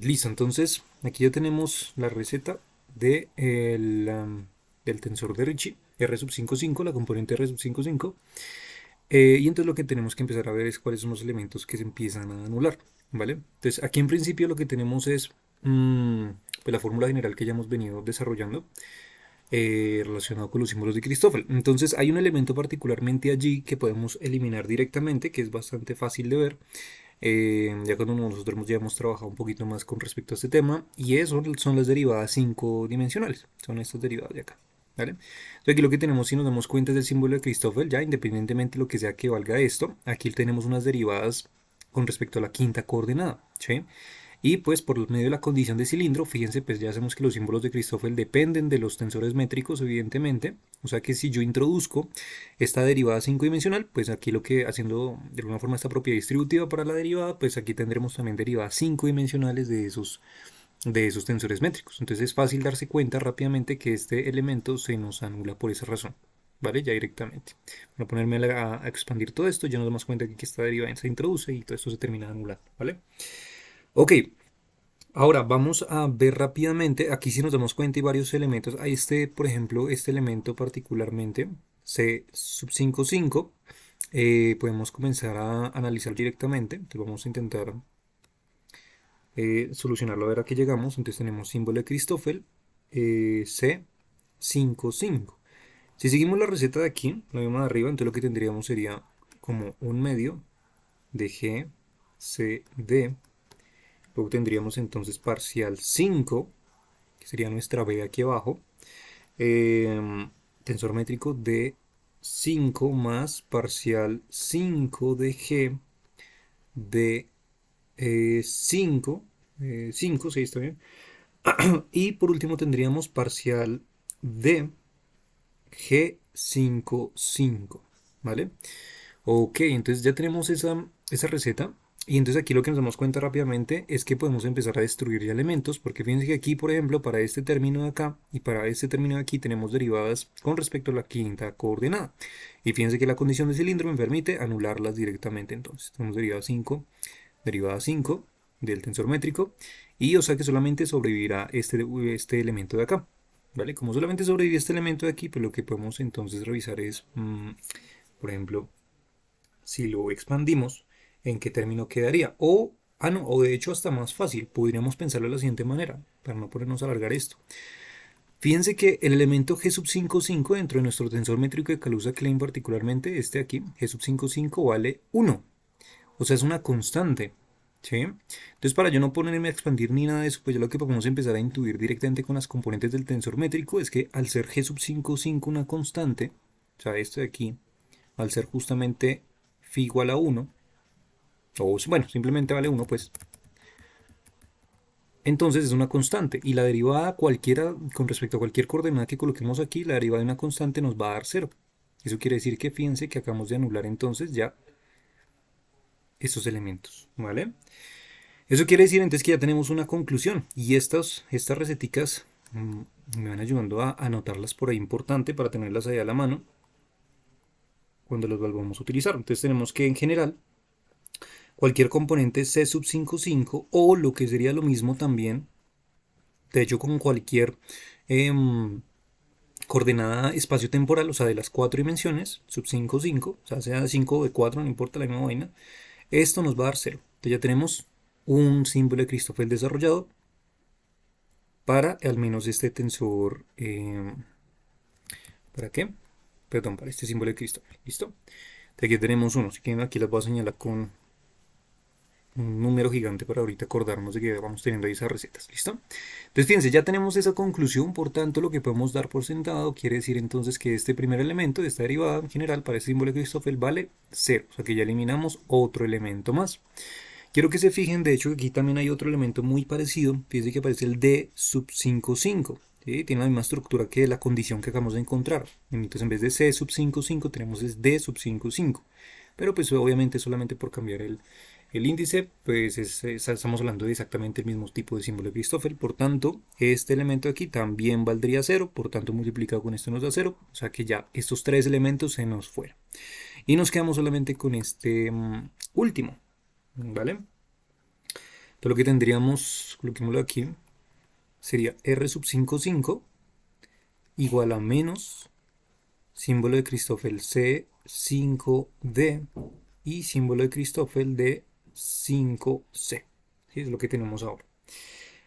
Listo, entonces aquí ya tenemos la receta del tensor de Ricci, R sub 55, la componente R sub 55. Y entonces lo que tenemos que empezar a ver es cuáles son los elementos que se empiezan a anular, ¿vale? Entonces aquí en principio lo que tenemos es pues la fórmula general que ya hemos venido desarrollando relacionado con los símbolos de Christoffel. Entonces hay un elemento particularmente allí que podemos eliminar directamente, que es bastante fácil de ver. Ya cuando nosotros ya hemos trabajado un poquito más con respecto a este tema, y eso son las derivadas 5 dimensionales, son estas derivadas de acá. ¿Vale? Entonces aquí lo que tenemos, si nos damos cuenta, es el símbolo de Christoffel, ya independientemente de lo que sea que valga esto, aquí tenemos unas derivadas con respecto a la quinta coordenada, ¿sí? Y pues por medio de la condición de cilindro, fíjense, pues ya sabemos que los símbolos de Christoffel dependen de los tensores métricos, evidentemente. O sea que si yo introduzco esta derivada 5 dimensional, pues aquí lo que haciendo de alguna forma esta propiedad distributiva para la derivada, pues aquí tendremos también derivadas 5 dimensionales de esos tensores métricos. Entonces es fácil darse cuenta rápidamente que este elemento se nos anula por esa razón. ¿Vale? Ya directamente. Para ponerme a expandir todo esto, ya nos damos cuenta que esta derivada se introduce y todo esto se termina anulando. ¿Vale? Ok, ahora vamos a ver rápidamente, aquí si nos damos cuenta hay varios elementos, hay por ejemplo, este elemento particularmente, C sub 55, podemos comenzar a analizar directamente, entonces vamos a intentar solucionarlo a ver a qué llegamos, entonces tenemos símbolo de Christoffel, C55. Si seguimos la receta de aquí, la misma de arriba, entonces lo que tendríamos sería como un medio de G, C, D. Luego tendríamos entonces parcial 5, que sería nuestra B aquí abajo. Tensor métrico de 5 más parcial 5 de G de 5. 5, sí, está bien. Y por último tendríamos parcial de G55, ¿vale? Ok, entonces ya tenemos esa receta. Y entonces aquí lo que nos damos cuenta rápidamente es que podemos empezar a destruir ya elementos, porque fíjense que aquí, por ejemplo, para este término de acá y para este término de aquí tenemos derivadas con respecto a la quinta coordenada. Y fíjense que la condición de cilindro me permite anularlas directamente. Entonces tenemos derivada 5 del tensor métrico, y o sea que solamente sobrevivirá este elemento de acá. ¿Vale? Como solamente sobrevive este elemento de aquí, pues lo que podemos entonces revisar es, por ejemplo, si lo expandimos, ¿en qué término quedaría? No, o de hecho hasta más fácil, podríamos pensarlo de la siguiente manera, para no ponernos a alargar esto. Fíjense que el elemento G sub 55 dentro de nuestro tensor métrico de Kaluza-Klein particularmente, este aquí, G sub 55 vale 1, o sea es una constante. ¿Sí? Entonces para yo no ponerme a expandir ni nada de eso, pues ya lo que podemos empezar a intuir directamente con las componentes del tensor métrico es que al ser G sub 55 una constante, o sea esto de aquí, al ser justamente phi igual a 1, o bueno, simplemente vale 1, pues entonces es una constante, y la derivada cualquiera, con respecto a cualquier coordenada que coloquemos aquí, la derivada de una constante nos va a dar 0. Eso quiere decir que fíjense que acabamos de anular entonces ya estos elementos, ¿vale? Eso quiere decir entonces que ya tenemos una conclusión, y estas receticas me van ayudando a anotarlas por ahí importante para tenerlas ahí a la mano cuando las volvamos a utilizar. Entonces tenemos que en general cualquier componente C sub 55, o lo que sería lo mismo también, de hecho con cualquier coordenada espacio-temporal, o sea de las 4 dimensiones, sub 5, 5, o sea 5 de 4, no importa la misma vaina, esto nos va a dar 0. Entonces ya tenemos un símbolo de Christoffel desarrollado para al menos este tensor. ¿Para qué? Perdón, para este símbolo de Christoffel. ¿Listo? Entonces aquí tenemos uno. Si quieren, aquí las voy a señalar con un número gigante para ahorita acordarnos de que vamos teniendo ahí esas recetas. ¿Listo? Entonces fíjense, ya tenemos esa conclusión, por tanto lo que podemos dar por sentado quiere decir entonces que este primer elemento de esta derivada en general para este símbolo de Christoffel vale 0, o sea que ya eliminamos otro elemento más. Quiero que se fijen, de hecho, que aquí también hay otro elemento muy parecido, fíjense que aparece el D sub 55, ¿sí? Tiene la misma estructura que la condición que acabamos de encontrar, entonces en vez de C sub 55 tenemos es D sub 55, pero pues obviamente solamente por cambiar el índice, pues estamos hablando de exactamente el mismo tipo de símbolo de Christoffel, por tanto, este elemento de aquí también valdría 0, por tanto multiplicado con esto nos da 0, o sea que ya estos tres elementos se nos fueron. Y nos quedamos solamente con este último, ¿vale? Entonces lo que tendríamos, coloquémoslo aquí, sería R sub 55 igual a menos símbolo de Christoffel C5D y símbolo de Christoffel de 5C. ¿Sí? Es lo que tenemos ahora.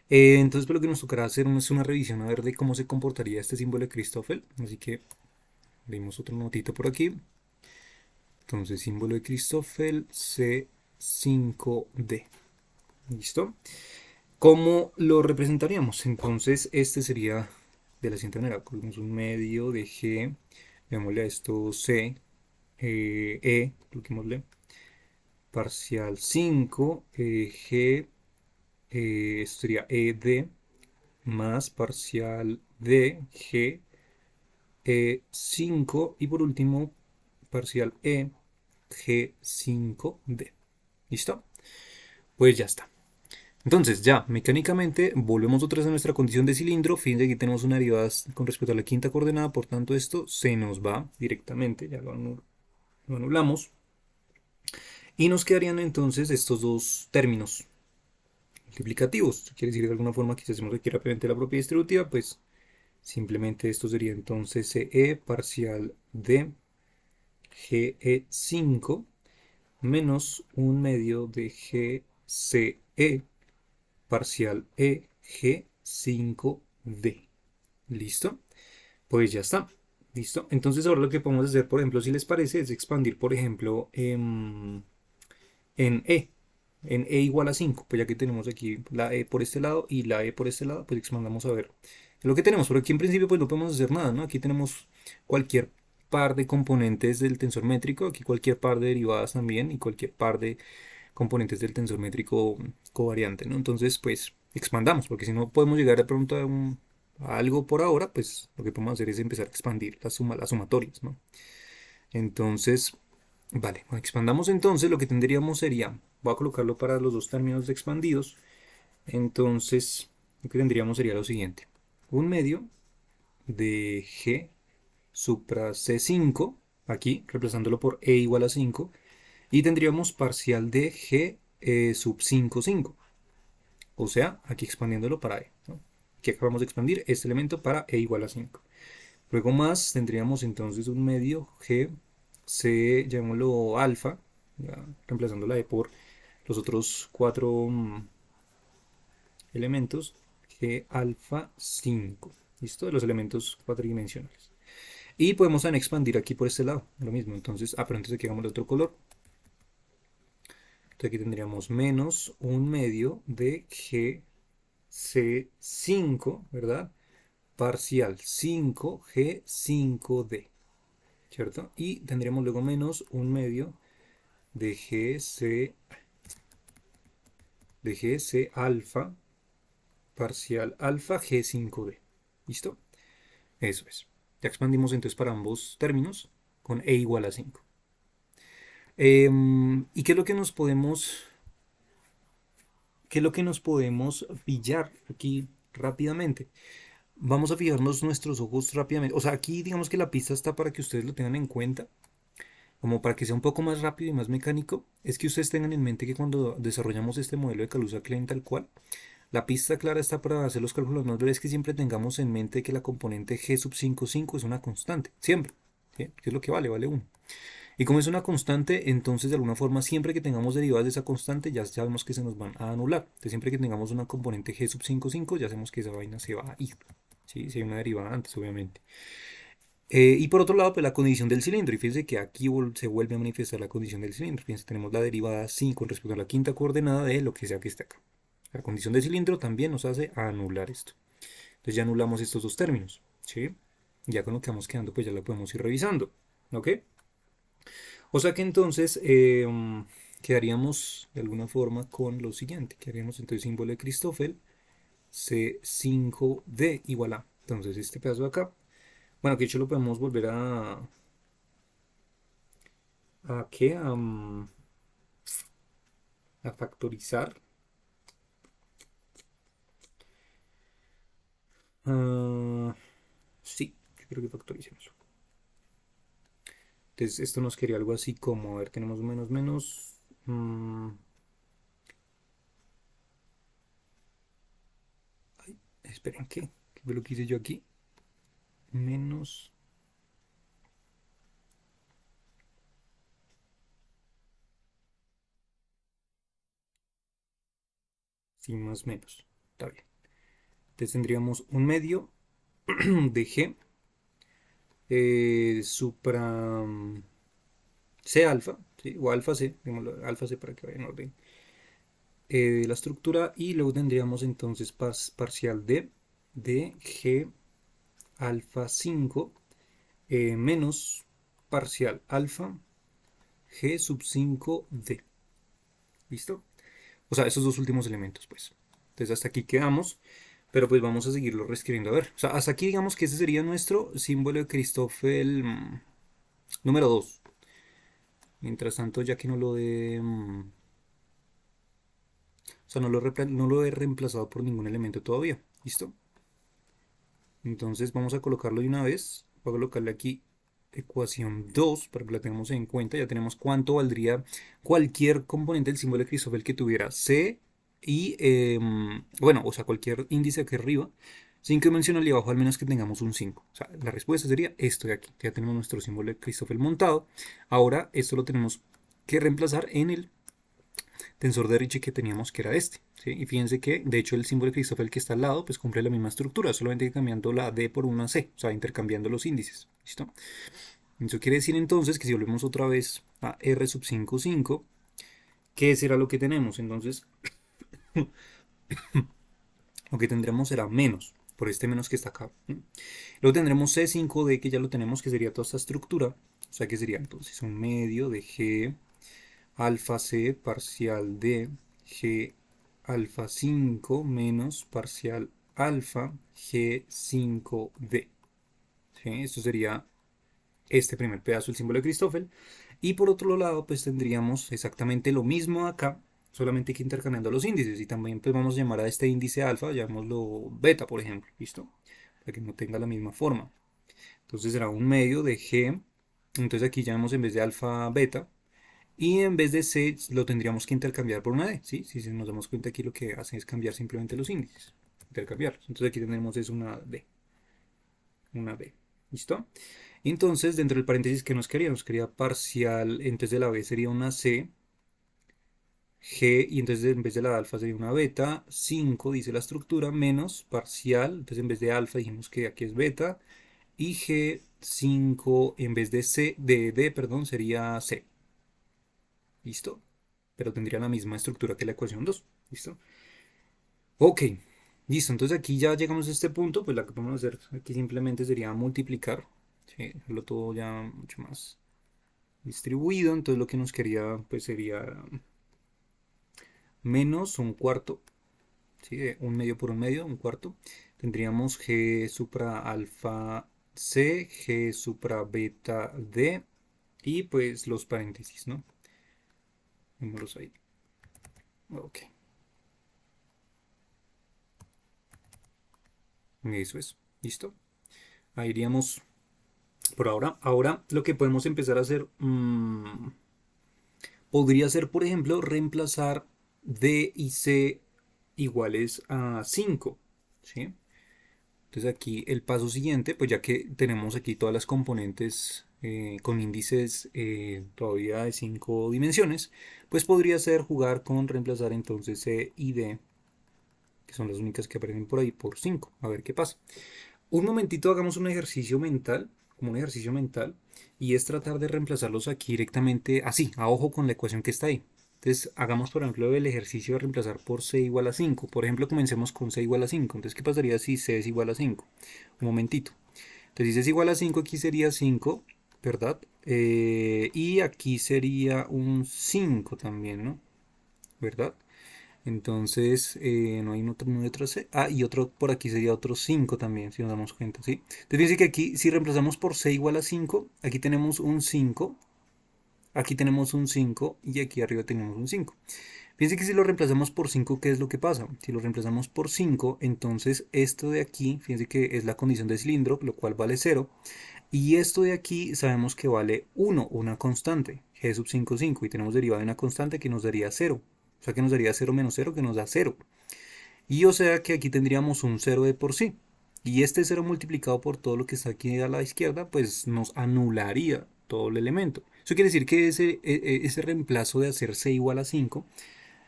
Entonces, pues, lo que nos tocará hacer es una revisión a ver de cómo se comportaría este símbolo de Christoffel. Así que leímos otro notito por aquí. Entonces, símbolo de Christoffel C5D. ¿Listo? ¿Cómo lo representaríamos? Entonces, este sería de la siguiente manera. Cogemos un medio de G, llamémosle a esto C, coloquémosle parcial 5, G, esto sería ED, más parcial D, G, E5, y por último, parcial E, G5D. ¿Listo? Pues ya está. Entonces, ya, mecánicamente, volvemos otra vez a nuestra condición de cilindro. Fíjense que aquí tenemos una derivada con respecto a la quinta coordenada, por tanto, esto se nos va directamente, ya lo anulamos. Y nos quedarían entonces estos dos términos multiplicativos. Quiere decir de alguna forma que si hacemos aquí rápidamente la propiedad distributiva, pues simplemente esto sería entonces CE parcial de GE5 menos un medio de GCE parcial E G5D. ¿Listo? Pues ya está. ¿Listo? Entonces ahora lo que podemos hacer, por ejemplo, si les parece, es expandir, por ejemplo, en E. En E igual a 5. Pues ya que tenemos aquí la E por este lado y la E por este lado, pues expandamos a ver lo que tenemos. Pero aquí en principio pues no podemos hacer nada, ¿no? Aquí tenemos cualquier par de componentes del tensor métrico, aquí cualquier par de derivadas también y cualquier par de componentes del tensor métrico covariante, ¿no? Entonces, pues expandamos, porque si no podemos llegar de pronto a algo por ahora, pues lo que podemos hacer es empezar a expandir las sumatorias, ¿no? Entonces, vale, bueno, expandamos entonces, lo que tendríamos sería, voy a colocarlo para los dos términos expandidos, entonces lo que tendríamos sería lo siguiente, un medio de G supra C5, aquí reemplazándolo por E igual a 5, y tendríamos parcial de G sub 5, 5. O sea, aquí expandiéndolo para E, ¿no? Aquí acabamos de expandir este elemento para E igual a 5. Luego más tendríamos entonces un medio G, C, llamémoslo alfa, ya, reemplazando la E por los otros cuatro elementos, G alfa 5. ¿Listo? De los elementos cuatridimensionales. Y podemos también expandir aquí por este lado, lo mismo. Entonces, pero entonces aquí hagamos de otro color. Entonces aquí tendríamos menos un medio de GC5, ¿verdad? Parcial 5G5D, ¿cierto? Y tendríamos luego menos un medio de GC alfa parcial alfa G5D. ¿Listo? Eso es. Ya expandimos entonces para ambos términos con E igual a 5. ¿Y qué es lo que nos podemos ¿Qué es lo que nos podemos pillar aquí rápidamente? Vamos a fijarnos nuestros ojos rápidamente. O sea, aquí digamos que la pista está para que ustedes lo tengan en cuenta, como para que sea un poco más rápido y más mecánico. Es que ustedes tengan en mente que cuando desarrollamos este modelo de Kaluza-Klein tal cual, la pista clara está para hacer los cálculos más breves, que siempre tengamos en mente que la componente G sub 5,5 es una constante, siempre. ¿Sí? ¿Qué es lo que vale? Vale 1. Y como es una constante, entonces de alguna forma siempre que tengamos derivadas de esa constante ya sabemos que se nos van a anular. Entonces siempre que tengamos una componente G sub 5,5 ya sabemos que esa vaina se va a ir. ¿Sí? Si hay una derivada antes, obviamente. Y por otro lado, pues la condición del cilindro. Y fíjense que aquí se vuelve a manifestar la condición del cilindro. Fíjense, tenemos la derivada sí con respecto a la quinta coordenada de lo que sea que esté acá. La condición del cilindro también nos hace anular esto. Entonces ya anulamos estos dos términos. ¿Sí? Ya con lo que vamos quedando, pues ya lo podemos ir revisando. ¿Ok? O sea que entonces quedaríamos de alguna forma con lo siguiente. Quedaríamos entonces símbolo de Christoffel C5D igual a. Entonces este pedazo de acá. Bueno, que de hecho lo podemos volver ¿a qué? A factorizar. Ah, sí, yo creo que factoricemos. Entonces esto nos quería algo así como, a ver, tenemos menos menos. Esperen, ¿qué fue lo que hice yo aquí? Menos, sí, más menos. Está bien. Entonces tendríamos un medio de G supra C alfa, ¿sí? O alfa C, digámoslo, alfa C para que vaya en orden, de la estructura, y luego tendríamos entonces parcial de G alfa 5 menos parcial alfa G sub 5 D. ¿Listo? O sea, esos dos últimos elementos, pues. Entonces hasta aquí quedamos, pero pues vamos a seguirlo reescribiendo. A ver, o sea, hasta aquí digamos que ese sería nuestro símbolo de Christoffel número 2. Mientras tanto, ya que no lo de... o sea, no lo he reemplazado por ningún elemento todavía. ¿Listo? Entonces vamos a colocarlo de una vez. Voy a colocarle aquí ecuación 2 para que la tengamos en cuenta. Ya tenemos cuánto valdría cualquier componente del símbolo de Christoffel que tuviera C y, bueno, o sea, cualquier índice aquí arriba, sin que mencione y abajo al menos que tengamos un 5. O sea, la respuesta sería esto de aquí. Ya tenemos nuestro símbolo de Christoffel montado. Ahora esto lo tenemos que reemplazar en el tensor de Ricci que teníamos, que era este, ¿sí? Y fíjense que, de hecho, el símbolo de Christoffel que está al lado, pues cumple la misma estructura, solamente cambiando la D por una C, o sea, intercambiando los índices, ¿listo? Eso quiere decir entonces que si volvemos otra vez a R sub 5, 5, ¿qué será lo que tenemos? Entonces, lo que tendremos será menos, por este menos que está acá. ¿Sí? Luego tendremos C5D, que ya lo tenemos, que sería toda esta estructura, o sea, que sería entonces un medio de G alfa C parcial de G alfa 5 menos parcial alfa G5D. ¿Sí? Esto sería este primer pedazo del símbolo de Christoffel. Y por otro lado, pues tendríamos exactamente lo mismo acá, solamente que intercambiando los índices. Y también pues vamos a llamar a este índice alfa, llamémoslo beta, por ejemplo. ¿Listo? Para que no tenga la misma forma. Entonces será un medio de G. Entonces aquí llamamos en vez de alfa beta, y en vez de C lo tendríamos que intercambiar por una D, ¿sí? Si nos damos cuenta aquí lo que hace es cambiar simplemente los índices, intercambiarlos. Entonces aquí tenemos es una D, ¿listo? Entonces dentro del paréntesis que nos quería parcial, entonces de la B sería una C, G, y entonces en vez de la alfa sería una beta, 5 dice la estructura, menos parcial, entonces en vez de alfa dijimos que aquí es beta, y G5 en vez de C, de D, perdón, sería C. ¿Listo? Pero tendría la misma estructura que la ecuación 2. ¿Listo? Ok, listo. Entonces aquí ya llegamos a este punto. Pues la que podemos hacer aquí simplemente sería multiplicar. ¿Sí? Dejarlo todo ya mucho más distribuido. Entonces lo que nos quería pues sería menos un cuarto. ¿Sí? Un medio por un medio, un cuarto. Tendríamos G supra alfa C, G supra beta D y pues los paréntesis, ¿no? Vémoslos ahí. Ok, eso es. ¿Listo? Ahí iríamos por ahora. Ahora lo que podemos empezar a hacer podría ser, por ejemplo, reemplazar D y C iguales a 5. ¿Sí? Entonces aquí el paso siguiente, pues ya que tenemos aquí todas las componentes con índices todavía de 5 dimensiones, pues podría ser jugar con reemplazar entonces C y D, que son las únicas que aparecen por ahí, por 5. A ver qué pasa. Un momentito hagamos un ejercicio mental, como un ejercicio mental, y es tratar de reemplazarlos aquí directamente, así, a ojo con la ecuación que está ahí. Entonces, hagamos por ejemplo el ejercicio de reemplazar por c igual a 5. Por ejemplo, comencemos con c igual a 5. Entonces, ¿qué pasaría si c es igual a 5? Un momentito. Entonces, si c es igual a 5, aquí sería 5, ¿verdad? Y aquí sería un 5 también, ¿no? ¿Verdad? Entonces, no hay otro, no hay otro C. Ah, y otro por aquí sería otro 5 también, si nos damos cuenta, ¿sí? Entonces, fíjense que aquí, si reemplazamos por C igual a 5, aquí tenemos un 5, aquí tenemos un 5 y aquí arriba tenemos un 5. Fíjense que si lo reemplazamos por 5, ¿qué es lo que pasa? Si lo reemplazamos por 5, entonces esto de aquí, fíjense que es la condición de cilindro, lo cual vale 0. Y esto de aquí sabemos que vale 1, una constante, g sub 5, 5. Y tenemos derivada de una constante que nos daría 0. O sea que nos daría 0 menos 0, que nos da 0. Y o sea que aquí tendríamos un cero de por sí. Y este cero multiplicado por todo lo que está aquí a la izquierda, pues nos anularía todo el elemento. Eso quiere decir que ese reemplazo de hacer c igual a 5,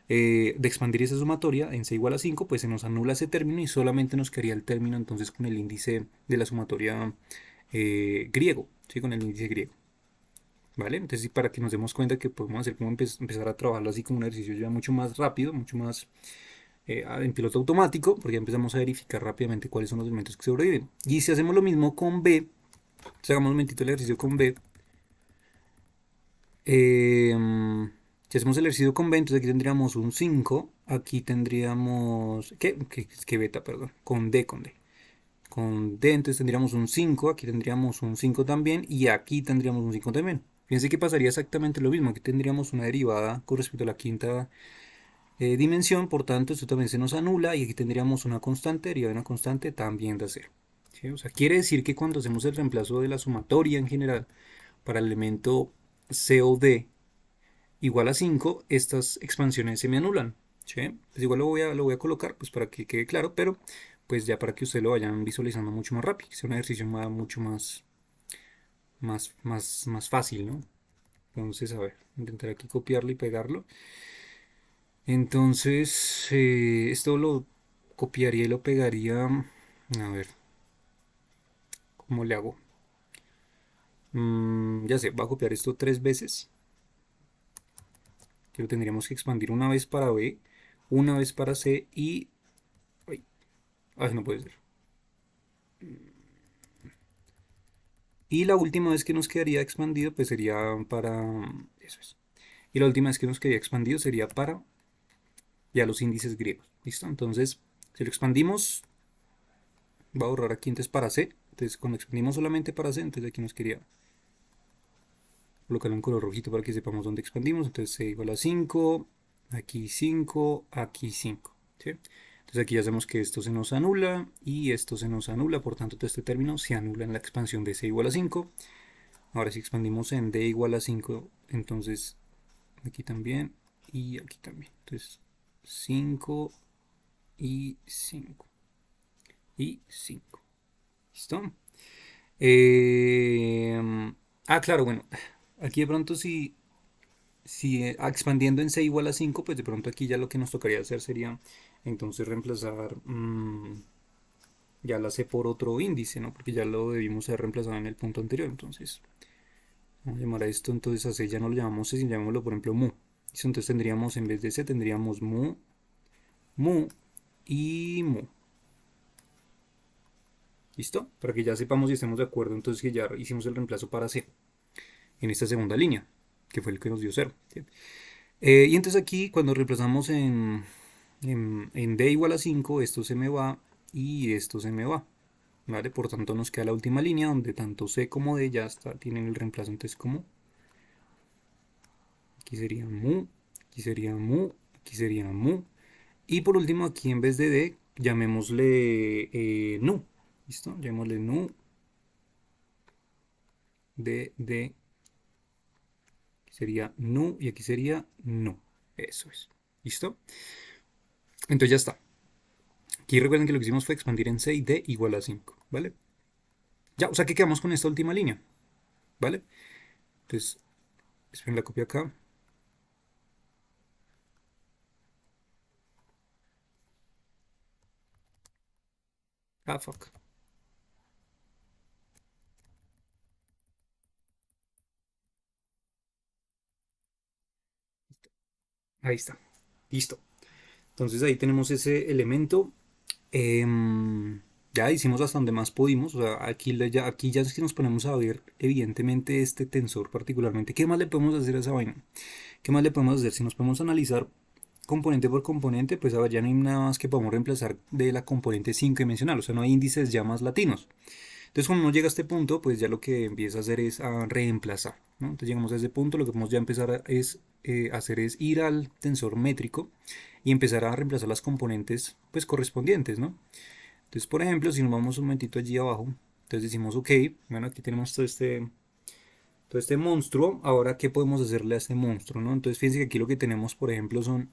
de expandir esa sumatoria en c igual a 5, pues se nos anula ese término y solamente nos quedaría el término entonces con el índice de la sumatoria griego, ¿sí? Con el índice griego. ¿Vale? Entonces, sí, para que nos demos cuenta que podemos hacer como empezar a trabajarlo así como un ejercicio ya mucho más rápido, mucho más en piloto automático, porque ya empezamos a verificar rápidamente cuáles son los elementos que sobreviven. Y si hacemos lo mismo con B, entonces hagamos un momentito el ejercicio con B. eh, si hacemos el ejercicio con B, entonces aquí tendríamos un 5, aquí tendríamos, ¿qué beta, perdón? Con D, entonces tendríamos un 5, aquí tendríamos un 5 también, y aquí tendríamos un 5 también. Fíjense que pasaría exactamente lo mismo, aquí tendríamos una derivada con respecto a la quinta dimensión, por tanto esto también se nos anula y aquí tendríamos una constante, derivada de una constante también da 0. ¿Sí? O sea, quiere decir que cuando hacemos el reemplazo de la sumatoria en general para el elemento C o D igual a 5, estas expansiones se me anulan. ¿Sí? Pues igual lo voy a colocar pues para que quede claro, pero pues ya para que ustedes lo vayan visualizando mucho más rápido, que sea un ejercicio mucho más fácil, ¿no? Entonces, a ver, intentar aquí copiarlo y pegarlo. Entonces, esto lo copiaría y lo pegaría. A ver, ¿cómo le hago? Ya sé, voy a copiar esto 3 veces. Que lo tendríamos que expandir una vez para B, una vez para C y... Ay, no puede ser. Y la última vez que nos quedaría expandido, pues sería para... Eso es. Y la última vez que nos quedaría expandido sería para ya los índices griegos. ¿Listo? Entonces, si lo expandimos, va a ahorrar aquí entonces para C. Entonces, cuando expandimos solamente para C, entonces aquí nos quedaría colocarlo en color rojito para que sepamos dónde expandimos. Entonces C igual a 5, aquí 5, aquí 5. ¿Sí? Entonces aquí ya sabemos que esto se nos anula y esto se nos anula, por tanto todo este término se anula en la expansión de C igual a 5. Ahora si expandimos en D igual a 5, entonces aquí también y aquí también. Entonces 5 y 5 y 5. ¿Listo? Claro, bueno, aquí de pronto si expandiendo en c igual a 5, pues de pronto aquí ya lo que nos tocaría hacer sería entonces reemplazar ya la c por otro índice, ¿no? Porque ya lo debimos haber reemplazado en el punto anterior. Entonces, vamos a llamar a esto entonces a c, ya no lo llamamos c, sino llamémoslo por ejemplo mu. Entonces tendríamos en vez de c, tendríamos mu, mu y mu. ¿Listo? Para que ya sepamos y estemos de acuerdo entonces que ya hicimos el reemplazo para c en esta segunda línea, que fue el que nos dio 0. ¿Sí? Y entonces aquí cuando reemplazamos en d igual a 5, esto se me va y esto se me va. ¿Vale? Por tanto nos queda la última línea donde tanto c como d ya tienen el reemplazo. Entonces como aquí sería mu, aquí sería mu, aquí sería mu. Y por último aquí en vez de d llamémosle nu. ¿Listo? Llamémosle nu de aquí sería nu y aquí sería no. Eso es. ¿Listo? Entonces ya está. Aquí recuerden que lo que hicimos fue expandir en c y d igual a 5, ¿vale? Ya, o sea que quedamos con esta última línea, ¿vale? Entonces, esperen la copia acá. Fuck. Ahí está. Listo. Entonces ahí tenemos ese elemento. Ya hicimos hasta donde más pudimos. O sea, aquí ya es que nos ponemos a ver, evidentemente, este tensor particularmente. ¿Qué más le podemos hacer a esa vaina? ¿Qué más le podemos hacer? Si nos podemos analizar componente por componente, pues a ver, ya no hay nada más que podamos reemplazar de la componente 5 dimensional. O sea, no hay índices ya más latinos. Entonces, cuando uno llega a este punto, pues ya lo que empieza a hacer es a reemplazar, ¿no? Entonces, llegamos a ese punto, lo que podemos ya empezar hacer es ir al tensor métrico y empezar a reemplazar las componentes pues correspondientes, ¿no? Entonces, por ejemplo, si nos vamos un momentito allí abajo, entonces decimos, ok, bueno, aquí tenemos todo este monstruo, ahora, ¿qué podemos hacerle a este monstruo, no? Entonces, fíjense que aquí lo que tenemos, por ejemplo, son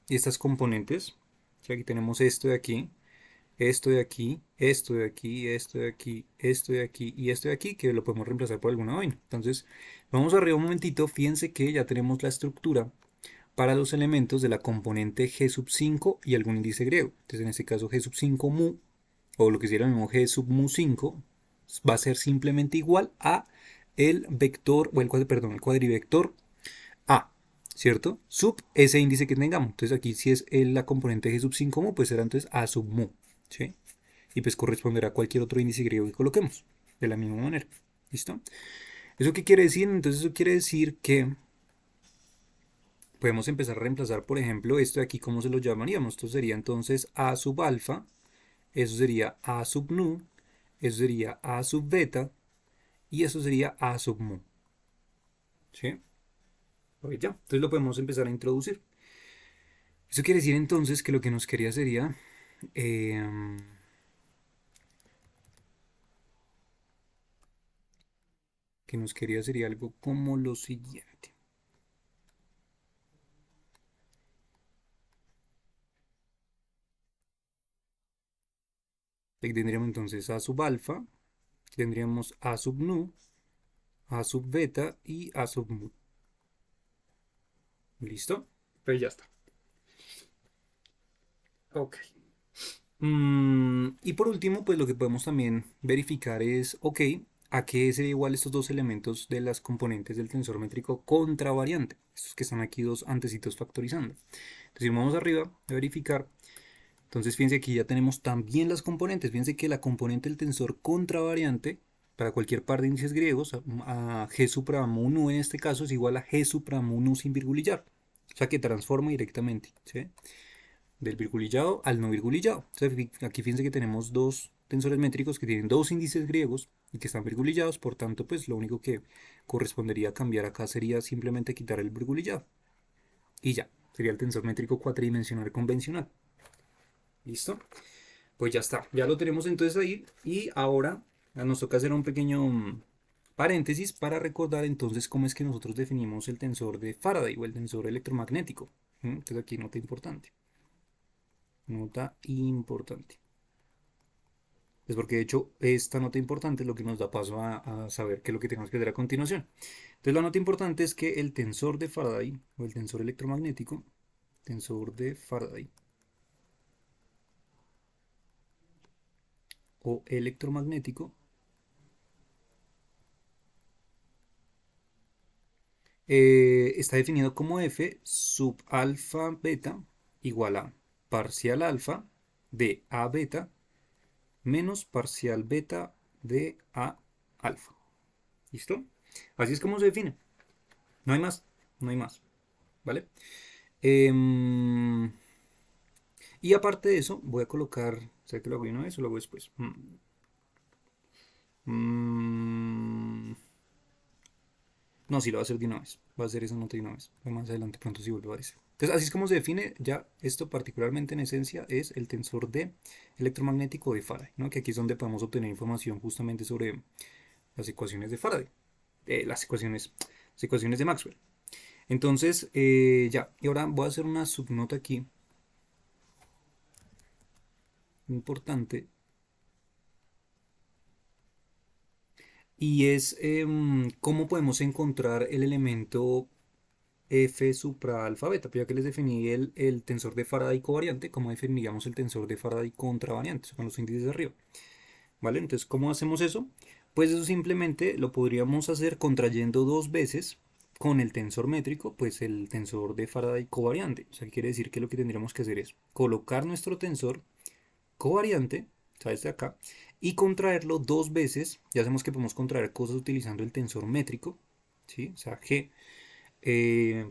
estas componentes, ¿Sí? Aquí tenemos esto de aquí, esto de aquí, esto de aquí, esto de aquí, esto de aquí y esto de aquí, que lo podemos reemplazar por alguna vaina. Entonces, vamos arriba un momentito, fíjense que ya tenemos la estructura para los elementos de la componente G sub 5 y algún índice griego. Entonces, en este caso, G sub 5 mu, o lo que sería el mismo G sub mu 5, va a ser simplemente igual a el vector, o perdón, el cuadrivector A, ¿cierto? Sub ese índice que tengamos. Entonces aquí si es la componente G sub 5 mu, pues será entonces A sub mu, ¿sí? Y pues corresponderá a cualquier otro índice griego que coloquemos, de la misma manera. ¿Listo? ¿Eso qué quiere decir? Entonces eso quiere decir que podemos empezar a reemplazar, por ejemplo, esto de aquí, ¿cómo se lo llamaríamos? Esto sería entonces A sub alfa, eso sería A sub nu, eso sería A sub beta, y eso sería A sub mu, ¿sí? Ok, ya, entonces lo podemos empezar a introducir. Eso quiere decir entonces que lo que nos quería sería em, que nos quería sería algo como lo siguiente. Tendríamos entonces A sub alfa, tendríamos A sub nu, A sub beta y A sub mu. ¿Listo? Pues ya está. Ok. Y por último, pues lo que podemos también verificar es, ok, ¿a qué sería igual estos dos elementos de las componentes del tensor métrico contravariante? Estos que están aquí dos antecitos factorizando. Entonces, si vamos arriba a verificar, entonces fíjense aquí ya tenemos también las componentes. Fíjense que la componente del tensor contravariante para cualquier par de índices griegos, a G supramu nu en este caso, es igual a G supramu nu sin virgulillar. O sea que transforma directamente, ¿sí? Del virgulillado al no virgulillado. Entonces, aquí fíjense que tenemos dos tensores métricos que tienen dos índices griegos y que están virgulillados, por tanto, pues lo único que correspondería a cambiar acá sería simplemente quitar el virgulillado. Y ya, sería el tensor métrico cuatridimensional convencional. ¿Listo? Pues ya está, ya lo tenemos entonces ahí y ahora nos toca hacer un pequeño paréntesis para recordar entonces cómo es que nosotros definimos el tensor de Faraday o el tensor electromagnético. Entonces aquí nota importante. Nota importante. Es porque de hecho esta nota importante es lo que nos da paso a saber qué es lo que tenemos que hacer a continuación. Entonces la nota importante es que el tensor de Faraday o el tensor electromagnético, tensor de Faraday o electromagnético, está definido como F sub alfa beta igual a parcial alfa de A beta menos parcial beta de A alfa. ¿Listo? Así es como se define. No hay más, no hay más. ¿Vale? Em, y aparte de eso, voy a colocar, ¿será que lo hago de una vez o lo hago después? No, sí, lo va a hacer de una vez. Va a hacer esa nota de una vez. Más adelante pronto sí vuelve a aparecer. Entonces, así es como se define ya esto particularmente en esencia es el tensor de electromagnético de Faraday, ¿no? Que aquí es donde podemos obtener información justamente sobre las ecuaciones de Faraday, las ecuaciones de Maxwell. Entonces, ya, y ahora voy a hacer una subnota aquí importante y es cómo podemos encontrar el elemento F supra alfa beta. Pero ya que les definí el tensor de Faraday covariante, ¿cómo definiríamos el tensor de Faraday contravariante? Con los índices de arriba. ¿Vale? Entonces, ¿cómo hacemos eso? Pues eso simplemente lo podríamos hacer contrayendo dos veces con el tensor métrico, pues el tensor de Faraday covariante. O sea, quiere decir que lo que tendríamos que hacer es colocar nuestro tensor covariante, ¿sabes? De acá, y contraerlo dos veces. Ya sabemos que podemos contraer cosas utilizando el tensor métrico, ¿sí? O sea, G,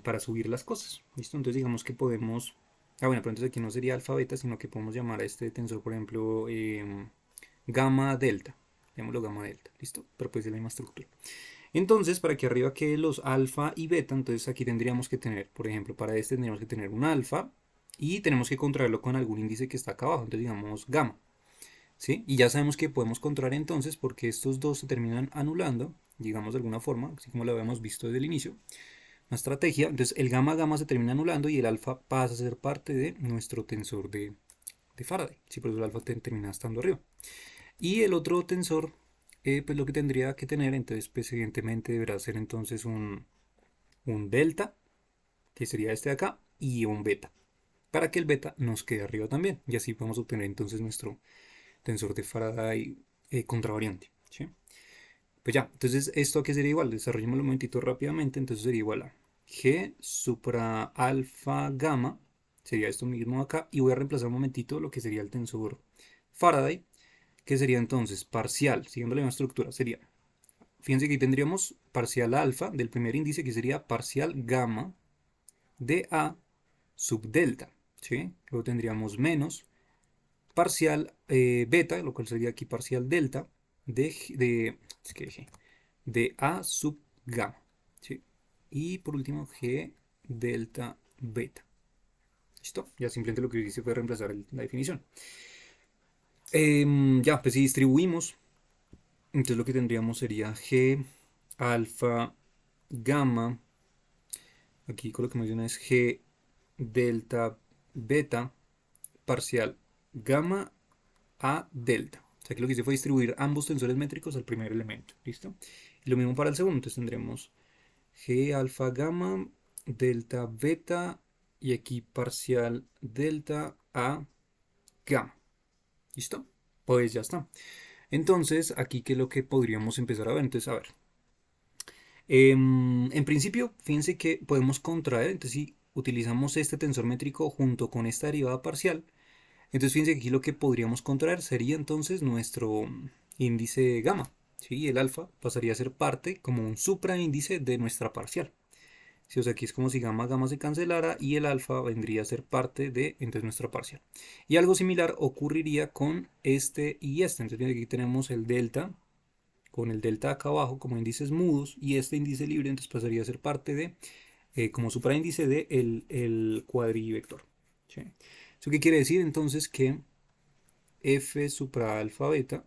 para subir las cosas, ¿listo? Entonces digamos que podemos, bueno, pero entonces aquí no sería alfa beta, sino que podemos llamar a este tensor, por ejemplo, gamma delta, llamémoslo gamma delta, ¿listo? Pero pues es la misma estructura. Entonces, para que arriba quede los alfa y beta, entonces aquí tendríamos que tener, por ejemplo, para este tendríamos que tener un alfa y tenemos que contraerlo con algún índice que está acá abajo, entonces digamos gamma, ¿sí? Y ya sabemos que podemos contraer entonces porque estos dos se terminan anulando, digamos de alguna forma, así como lo habíamos visto desde el inicio, una estrategia, entonces el gamma gamma se termina anulando y el alfa pasa a ser parte de nuestro tensor de de Faraday. Si por eso el alfa termina estando arriba. Y el otro tensor, pues lo que tendría que tener, entonces, pues evidentemente deberá ser entonces un delta, que sería este de acá, y un beta, para que el beta nos quede arriba también. Y así podemos obtener entonces nuestro tensor de Faraday contravariante. ¿Sí? Pues ya, entonces esto aquí sería igual, desarrollemos un momentito rápidamente, entonces sería igual a G supra alfa gamma, sería esto mismo acá, y voy a reemplazar un momentito lo que sería el tensor Faraday, que sería entonces parcial, siguiendo la misma estructura, sería, fíjense que aquí tendríamos parcial alfa del primer índice, que sería parcial gamma de A sub delta, ¿sí? Luego tendríamos menos parcial beta, lo cual sería aquí parcial delta es que de A sub gamma, ¿sí? Y por último G delta beta. ¿Listo? Ya simplemente lo que hice fue reemplazar la definición. Ya, pues si distribuimos, entonces lo que tendríamos sería G alfa gamma. Aquí colocamos de una vez G delta beta parcial gamma a delta. O sea que lo que hice fue distribuir ambos tensores métricos al primer elemento. ¿Listo? Y lo mismo para el segundo. Entonces tendremos G alfa gamma delta beta y aquí parcial delta a gamma. ¿Listo? Pues ya está. Entonces, aquí qué es lo que podríamos empezar a ver. Entonces, a ver. En principio, fíjense que podemos contraer. Entonces, si utilizamos este tensor métrico junto con esta derivada parcial, entonces fíjense que aquí lo que podríamos contraer sería entonces nuestro índice gamma. ¿Sí? El alfa pasaría a ser parte como un supraíndice de nuestra parcial. ¿Sí? O sea, aquí es como si gamma gamma se cancelara y el alfa vendría a ser parte de entonces nuestra parcial. Y algo similar ocurriría con este y este. Entonces aquí tenemos el delta con el delta acá abajo como índices mudos y este índice libre entonces pasaría a ser parte de como supraíndice de el cuadrivector. ¿Sí? ¿Eso qué quiere decir? Entonces que f supra alfa beta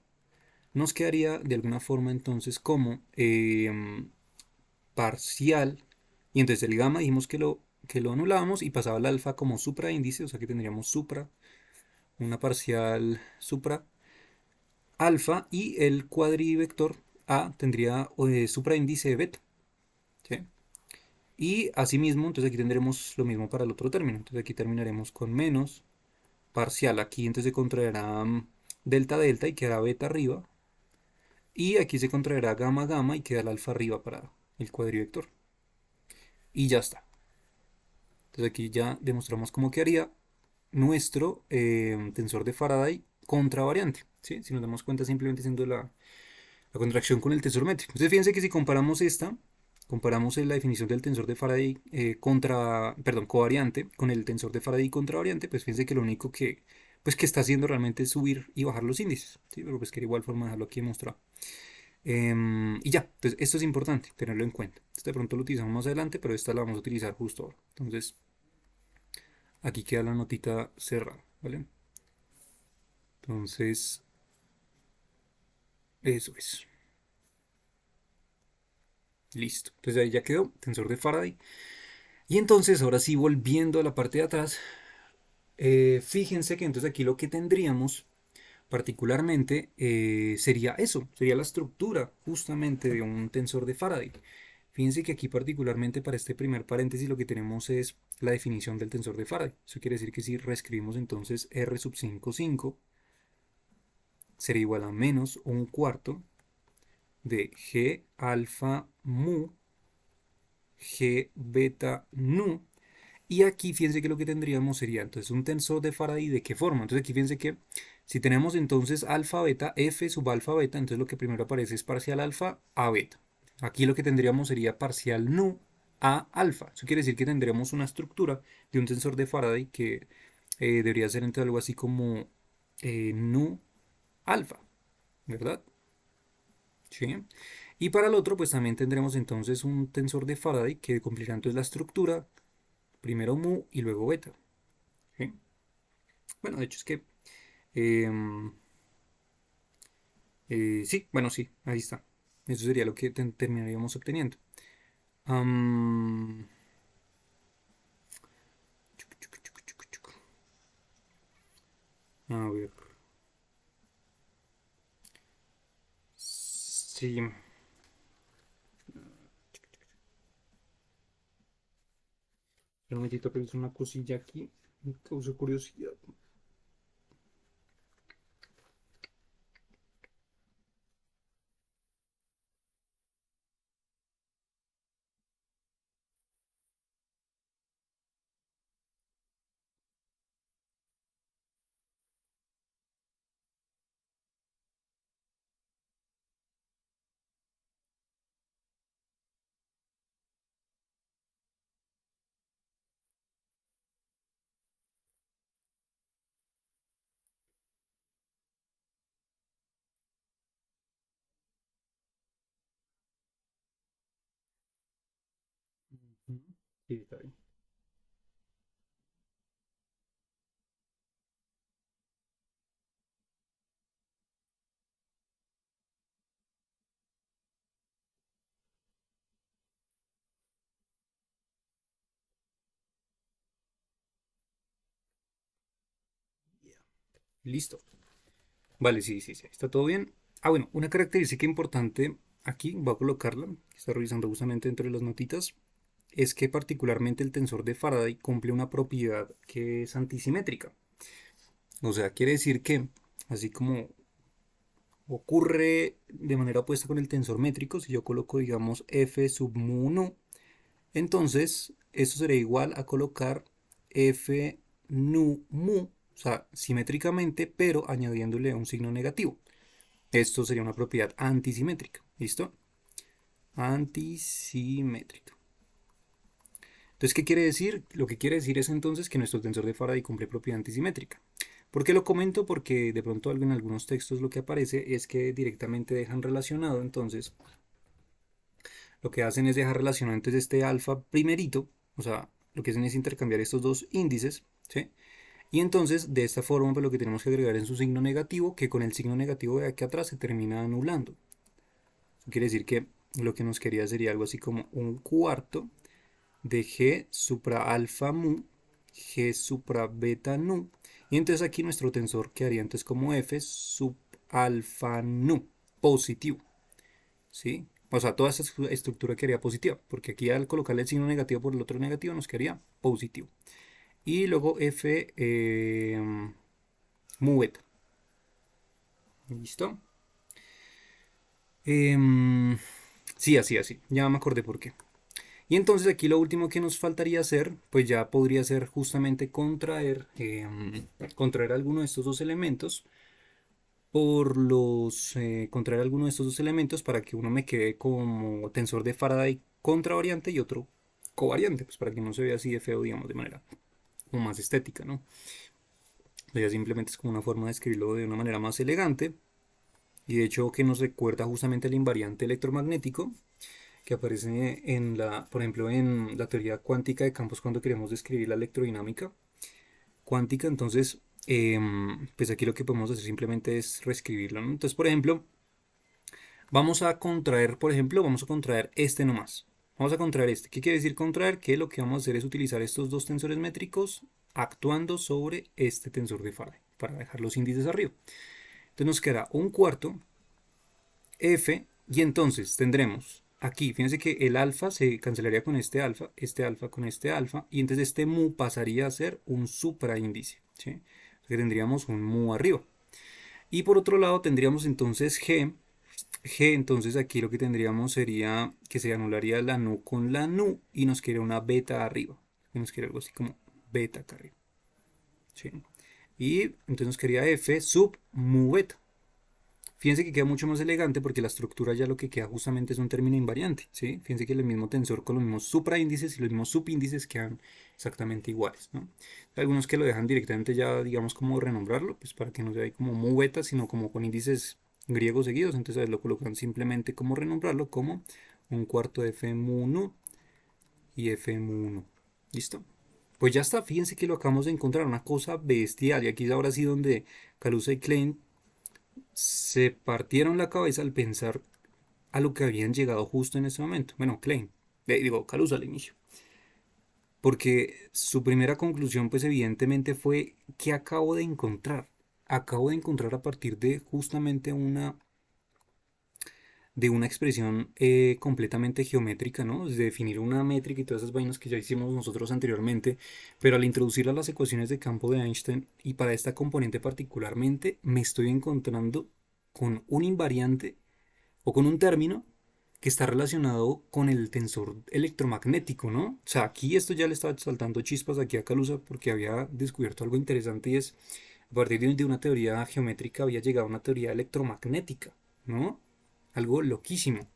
nos quedaría de alguna forma entonces como parcial, y entonces el gamma dijimos que lo anulábamos y pasaba el alfa como supraíndice, o sea que tendríamos supra, una parcial supra alfa, y el cuadrivector A tendría supraíndice beta. ¿Sí? Y asimismo, entonces aquí tendremos lo mismo para el otro término. Entonces aquí terminaremos con menos parcial. Aquí entonces se contraerá delta delta y quedará beta arriba. Y aquí se contraerá gamma gamma y queda el alfa arriba para el cuadrivector. Y ya está. Entonces aquí ya demostramos cómo quedaría nuestro tensor de Faraday contravariante. ¿Sí? Si nos damos cuenta simplemente haciendo la contracción con el tensor métrico. Entonces fíjense que si comparamos comparamos la definición del tensor de Faraday covariante con el tensor de Faraday contravariante, pues fíjense que lo único que está haciendo realmente es subir y bajar los índices. ¿Sí? Pero pues que de igual forma dejarlo aquí demostrado. Y ya, entonces esto es importante tenerlo en cuenta. Este de pronto lo utilizamos más adelante, pero esta la vamos a utilizar justo ahora. Entonces, aquí queda la notita cerrada, ¿vale? Entonces, eso es. Listo. Entonces ahí ya quedó, tensor de Faraday. Y entonces, ahora sí, volviendo a la parte de atrás, fíjense que entonces aquí lo que tendríamos particularmente sería eso, sería la estructura justamente de un tensor de Faraday. Fíjense que aquí particularmente para este primer paréntesis lo que tenemos es la definición del tensor de Faraday. Eso quiere decir que si reescribimos entonces R sub 5,5 sería igual a menos un cuarto de G alfa mu G beta nu. Y aquí fíjense que lo que tendríamos sería entonces un tensor de Faraday. ¿De qué forma? Entonces aquí fíjense que si tenemos entonces alfa beta, f sub alfa beta, entonces lo que primero aparece es parcial alfa a beta. Aquí lo que tendríamos sería parcial nu a alfa. Eso quiere decir que tendríamos una estructura de un tensor de Faraday que debería ser entre algo así como nu alfa, ¿verdad? ¿Sí? Y para el otro, pues también tendremos entonces un tensor de Faraday que cumplirá entonces la estructura, primero mu y luego beta. ¿Sí? Bueno, de hecho es que em, sí, bueno, sí, ahí está. Eso sería lo que terminaríamos obteniendo. Am, A ver. Sí. Un momentito, que es una cosilla aquí. Me causa curiosidad. Ujú. Sí, está bien. Listo. Vale, sí, sí, sí. Está todo bien. Ah, bueno, una característica importante aquí, voy a colocarla, que está revisando justamente dentro de las notitas, es que particularmente el tensor de Faraday cumple una propiedad que es antisimétrica. O sea, quiere decir que, así como ocurre de manera opuesta con el tensor métrico, si yo coloco, digamos, f sub mu nu, entonces esto sería igual a colocar f nu mu, o sea, simétricamente, pero añadiéndole un signo negativo. Esto sería una propiedad antisimétrica. ¿Listo? Antisimétrica. Entonces, ¿qué quiere decir? Lo que quiere decir es entonces que nuestro tensor de Faraday cumple propiedad antisimétrica. ¿Por qué lo comento? Porque de pronto en algunos textos lo que aparece es que directamente dejan relacionado, entonces lo que hacen es dejar relacionado entonces este alfa primerito, o sea, lo que hacen es intercambiar estos dos índices, ¿sí? Y entonces de esta forma pues lo que tenemos que agregar es un signo negativo que con el signo negativo de aquí atrás se termina anulando. Eso quiere decir que lo que nos quería sería algo así como un cuarto de G supra alfa mu, G supra beta nu. Y entonces aquí nuestro tensor quedaría entonces como F sub alfa nu, positivo. ¿Sí? O sea, toda esta estructura quedaría positiva, porque aquí al colocarle el signo negativo por el otro negativo nos quedaría positivo. Y luego F mu beta. ¿Listo? Em, sí, así, así. Ya me acordé por qué. Y entonces aquí lo último que nos faltaría hacer, pues ya podría ser justamente contraer alguno de estos dos elementos contraer alguno de estos dos elementos para que uno me quede como tensor de Faraday contravariante y otro covariante, pues para que no se vea así de feo, digamos, de manera como más estética, ¿no? Ya simplemente es como una forma de escribirlo de una manera más elegante y de hecho que nos recuerda justamente al invariante electromagnético que aparece por ejemplo, en la teoría cuántica de campos cuando queremos describir la electrodinámica cuántica. Entonces, pues aquí lo que podemos hacer simplemente es reescribirlo, ¿no? Entonces, por ejemplo, vamos a contraer este nomás. Vamos a contraer este. ¿Qué quiere decir contraer? Que lo que vamos a hacer es utilizar estos dos tensores métricos actuando sobre este tensor de Faraday para dejar los índices arriba. Entonces nos queda un cuarto F y entonces tendremos aquí, fíjense que el alfa se cancelaría con este alfa con este alfa y entonces este mu pasaría a ser un supraíndice, ¿sí? Que tendríamos un mu arriba. Y por otro lado tendríamos entonces G, entonces aquí lo que tendríamos sería que se anularía la nu con la nu y nos queda una beta arriba. Y nos queda algo así como beta acá arriba, ¿sí? Y entonces nos quedaría F sub mu beta. Fíjense que queda mucho más elegante porque la estructura ya lo que queda justamente es un término invariante, ¿sí? Fíjense que el mismo tensor con los mismos supraíndices y los mismos subíndices quedan exactamente iguales, ¿no? Hay algunos que lo dejan directamente ya, digamos, como renombrarlo, pues para que no sea ahí como mu beta, sino como con índices griegos seguidos, entonces lo colocan simplemente como renombrarlo como un cuarto de f mu nu y f mu nu. ¿Listo? Pues ya está, fíjense que lo acabamos de encontrar, una cosa bestial, y aquí es ahora sí donde Kaluza y Klein se partieron la cabeza al pensar a lo que habían llegado justo en ese momento. Bueno, Klein, digo, Caruso al inicio. Porque su primera conclusión, pues evidentemente fue, ¿qué acabo de encontrar? acabo de encontrar a partir de justamente una expresión completamente geométrica, ¿no? Es de definir una métrica y todas esas vainas que ya hicimos nosotros anteriormente, pero al introducirla a las ecuaciones de campo de Einstein y para esta componente particularmente, me estoy encontrando con un invariante o con un término que está relacionado con el tensor electromagnético, ¿no? O sea, aquí esto ya le estaba saltando chispas aquí a Calusa porque había descubierto algo interesante y es, a partir de una teoría geométrica había llegado a una teoría electromagnética, ¿no? Algo loquísimo.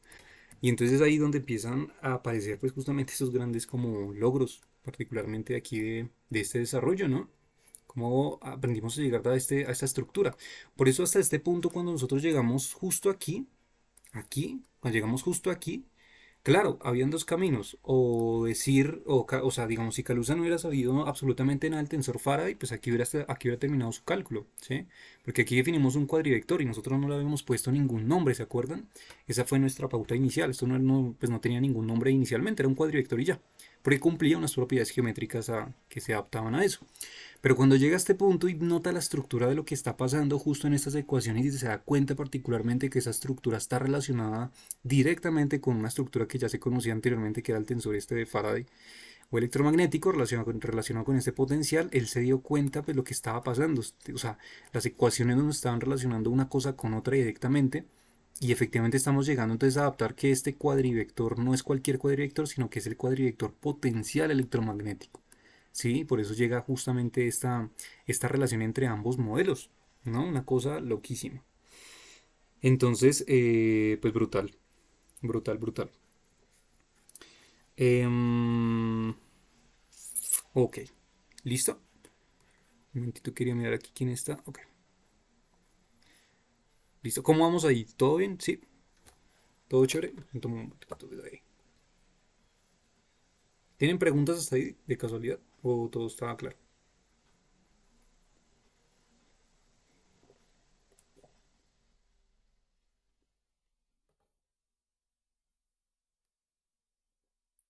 Y entonces es ahí donde empiezan a aparecer pues justamente esos grandes como logros, particularmente aquí de este desarrollo, ¿no? Cómo aprendimos a llegar a esta estructura. Por eso hasta este punto cuando nosotros llegamos justo aquí, cuando llegamos justo aquí, claro, habían dos caminos, o decir, o sea, digamos, si Calusa no hubiera sabido absolutamente nada del tensor Faraday, pues aquí hubiera terminado su cálculo, ¿sí? Porque aquí definimos un cuadrivector y nosotros no le habíamos puesto ningún nombre, ¿se acuerdan? Esa fue nuestra pauta inicial, esto pues no tenía ningún nombre inicialmente, era un cuadrivector y ya, porque cumplía unas propiedades geométricas que se adaptaban a eso. Pero cuando llega a este punto y nota la estructura de lo que está pasando justo en estas ecuaciones y se da cuenta particularmente que esa estructura está relacionada directamente con una estructura que ya se conocía anteriormente, que era el tensor este de Faraday o electromagnético relacionado con este potencial, él se dio cuenta pues lo que estaba pasando. O sea, las ecuaciones nos estaban relacionando una cosa con otra directamente. Y efectivamente estamos llegando entonces a adaptar que este cuadrivector no es cualquier cuadrivector, sino que es el cuadrivector potencial electromagnético. ¿Sí? Por eso llega justamente esta relación entre ambos modelos, ¿no? Una cosa loquísima. Entonces, pues brutal, brutal, brutal. Em, ok, ¿listo? Un momentito, quería mirar aquí quién está. Ok, listo. ¿Cómo vamos ahí? ¿Todo bien? Sí, todo chévere. Toma un momentito desde ahí. ¿Tienen preguntas hasta ahí de casualidad? ¿O todo estaba claro?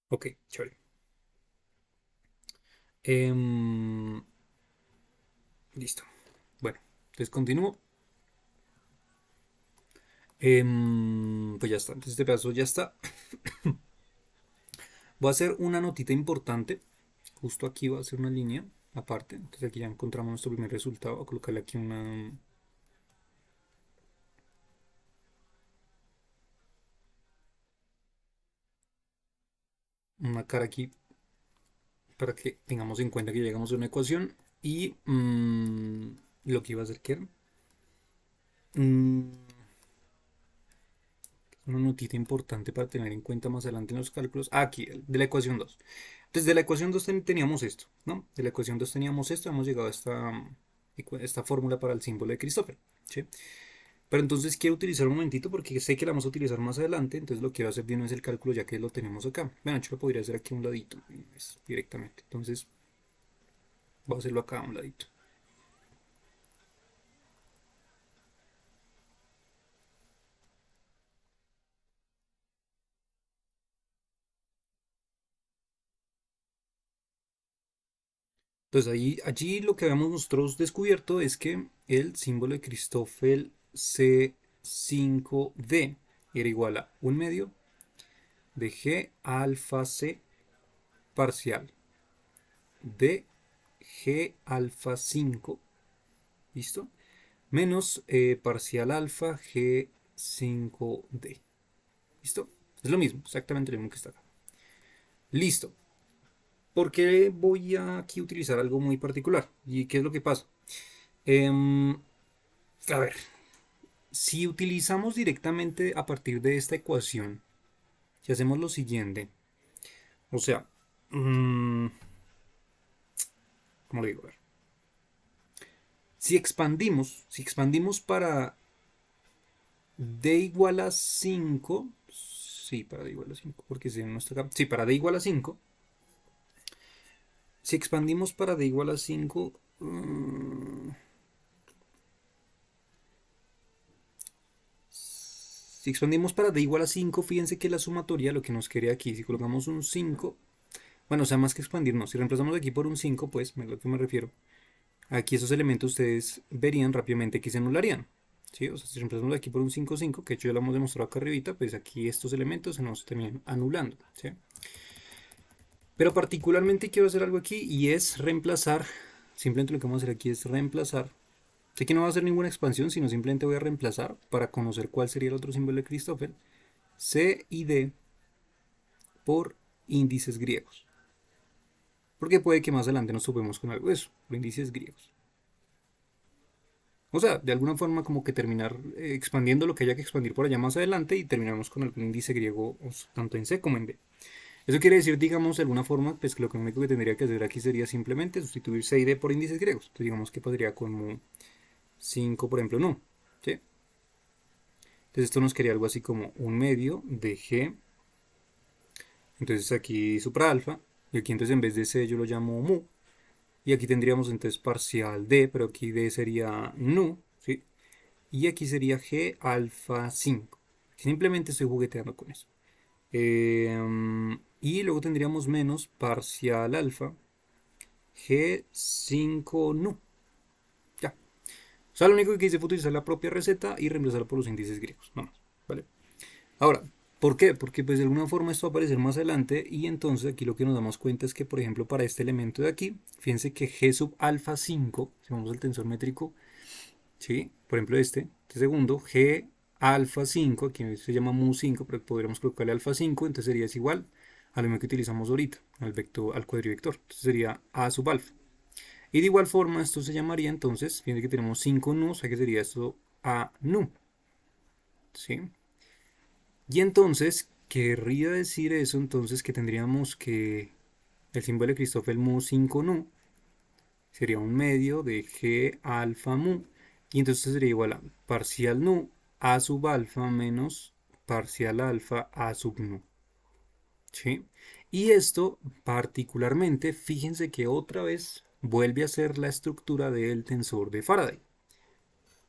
Ok, chévere. Em, listo. Bueno, entonces continúo. Pues ya está. Entonces este pedazo ya está. Voy a hacer una notita importante. Justo aquí voy a hacer una línea aparte. Entonces aquí ya encontramos nuestro primer resultado. Voy a colocarle aquí una cara aquí para que tengamos en cuenta que llegamos a una ecuación. Y lo que iba a hacer que era mm, una notita importante para tener en cuenta más adelante en los cálculos. Aquí, de la ecuación 2. Entonces de la ecuación 2 teníamos esto, ¿no? De la ecuación 2 teníamos esto. Hemos llegado a esta fórmula para el símbolo de Christoffel. ¿Sí? Pero entonces quiero utilizar un momentito porque sé que la vamos a utilizar más adelante, entonces lo quiero hacer de una vez el cálculo ya que lo tenemos acá. Bueno, yo lo podría hacer aquí a un ladito, directamente. Entonces voy a hacerlo acá a un ladito. Entonces allí lo que habíamos nosotros descubierto es que el símbolo de Christoffel C5D era igual a un medio de G alfa C parcial de G alfa 5, ¿listo? Menos parcial alfa G5D. ¿Listo? Es lo mismo, exactamente lo mismo que está acá. Listo. ¿Por qué voy a aquí utilizar algo muy particular? ¿Y qué es lo que pasa? Em, a ver, si utilizamos directamente a partir de esta ecuación, si hacemos lo siguiente, o sea, ¿cómo lo digo? A ver, si expandimos para d igual a 5, sí, para d igual a 5, porque si no está acá, sí, para d igual a 5, si expandimos para d igual a 5, si expandimos para d igual a 5, fíjense que la sumatoria, lo que nos quería aquí, si colocamos un 5, bueno, o sea, más que expandirnos, si reemplazamos aquí por un 5, pues, a lo que me refiero, aquí esos elementos ustedes verían rápidamente que se anularían. ¿Sí? O sea, si reemplazamos aquí por un 5, 5, que de hecho ya lo hemos demostrado acá arribita, pues aquí estos elementos se nos terminan anulando. ¿Sí? Pero particularmente quiero hacer algo aquí y es reemplazar, simplemente lo que vamos a hacer aquí es reemplazar. Sé que no va a hacer ninguna expansión, sino simplemente voy a reemplazar para conocer cuál sería el otro símbolo de Christoffel, C y D por índices griegos. Porque puede que más adelante nos topemos con algo de eso, por índices griegos. O sea, de alguna forma como que terminar expandiendo lo que haya que expandir por allá más adelante y terminamos con algún índice griego tanto en C como en D. Eso quiere decir, digamos, de alguna forma, pues que lo único que tendría que hacer aquí sería simplemente sustituir C y D por índices griegos. Entonces digamos que podría como 5, por ejemplo, no. ¿Sí? Entonces esto nos quedaría algo así como un medio de G. Entonces aquí supraalfa. Y aquí entonces en vez de C yo lo llamo mu. Y aquí tendríamos entonces parcial D, pero aquí D sería nu. ¿Sí? Y aquí sería G alfa 5. Simplemente estoy jugueteando con eso. Y luego tendríamos menos parcial alfa G5 nu. Ya. O sea, lo único que hice fue utilizar la propia receta y reemplazarla por los índices griegos. No más. ¿Vale? Ahora, ¿por qué? Porque pues de alguna forma esto va a aparecer más adelante y entonces aquí lo que nos damos cuenta es que por ejemplo para este elemento de aquí, fíjense que G sub alfa 5, si vamos al tensor métrico, ¿sí? Por ejemplo este segundo, G alfa 5, aquí se llama mu 5, pero podríamos colocarle alfa 5, entonces sería es igual a lo mismo que utilizamos ahorita, al vector, al cuadrivector, entonces sería A sub alfa. Y de igual forma esto se llamaría entonces, fíjense que tenemos 5 nu, o sea que sería esto A nu, ¿sí? Y entonces, querría decir eso, entonces que tendríamos que el símbolo de Christoffel mu 5 nu sería un medio de G alfa mu. Y entonces sería igual a parcial nu A sub alfa menos parcial alfa A sub nu. ¿Sí? Y esto particularmente, fíjense que otra vez vuelve a ser la estructura del tensor de Faraday.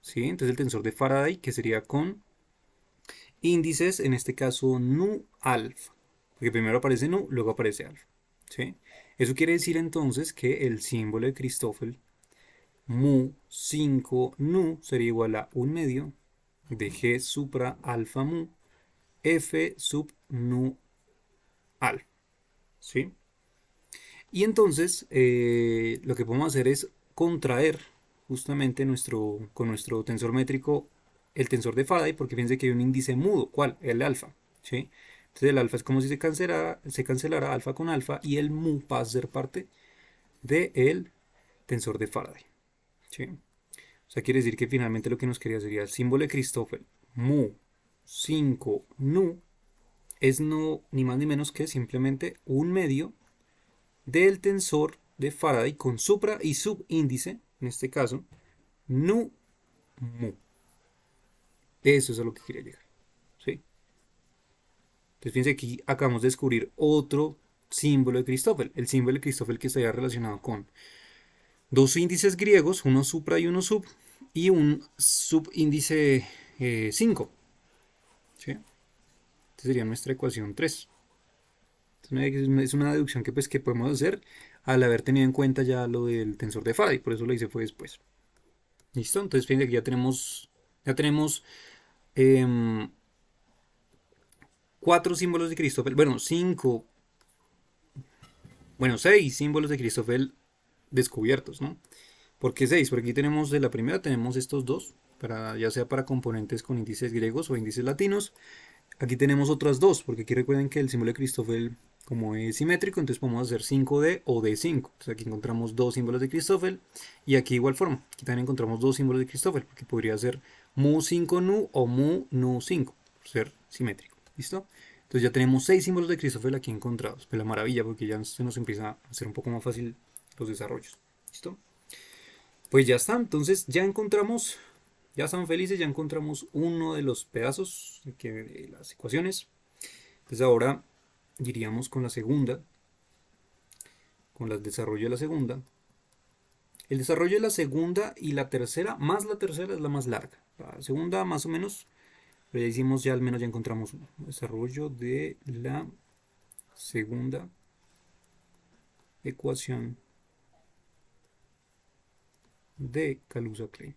¿Sí? Entonces el tensor de Faraday que sería con índices, en este caso nu alfa, porque primero aparece nu, luego aparece alfa. ¿Sí? Eso quiere decir entonces que el símbolo de Christoffel mu 5 nu sería igual a un medio de G supra alfa mu F sub nu alfa. ¿Sí? Y entonces lo que podemos hacer es contraer justamente con nuestro tensor métrico el tensor de Faraday, porque fíjense que hay un índice mudo, ¿cuál? El alfa, ¿sí? Entonces el alfa es como si se cancelara alfa con alfa y el mu pasa a ser parte del tensor de Faraday, ¿sí? O sea, quiere decir que finalmente lo que nos quería sería el símbolo de Christoffel, mu 5 nu, es no ni más ni menos que simplemente un medio del tensor de Faraday con supra y subíndice, en este caso, nu mu. Eso es a lo que quería llegar. ¿Sí? Entonces fíjense que aquí acabamos de descubrir otro símbolo de Christoffel. El símbolo de Christoffel que estaría relacionado con dos índices griegos, uno supra y uno sub, y un subíndice 5. ¿Sí? Esta sería nuestra ecuación 3. Es una deducción que, pues, que podemos hacer al haber tenido en cuenta ya lo del tensor de Faraday. Por eso lo hice fue después. ¿Listo? Entonces fíjense que ya tenemos 4 símbolos de Christoffel. Bueno, 5. Bueno, 6 símbolos de Christoffel descubiertos, ¿no? ¿Por qué 6? Porque aquí tenemos de la primera, tenemos estos dos, ya sea para componentes con índices griegos o índices latinos. Aquí tenemos otras dos, porque aquí recuerden que el símbolo de Christoffel, como es simétrico, entonces podemos hacer 5D o D5. Entonces aquí encontramos dos símbolos de Christoffel. Y aquí igual forma, aquí también encontramos dos símbolos de Christoffel, porque podría ser mu 5 nu o mu nu 5, por ser simétrico. ¿Listo? Entonces ya tenemos 6 símbolos de Christoffel aquí encontrados. Pues la maravilla, porque ya se nos empieza a hacer un poco más fácil los desarrollos. ¿Listo? Pues ya está, entonces ya encontramos, ya están felices, ya encontramos uno de los pedazos de las ecuaciones. Entonces ahora iríamos con la segunda, con el desarrollo de la segunda. El desarrollo de la segunda y la tercera, más la tercera es la más larga. La segunda más o menos, pero ya hicimos, ya al menos ya encontramos uno. Desarrollo de la segunda ecuación de Kaluza-Klein.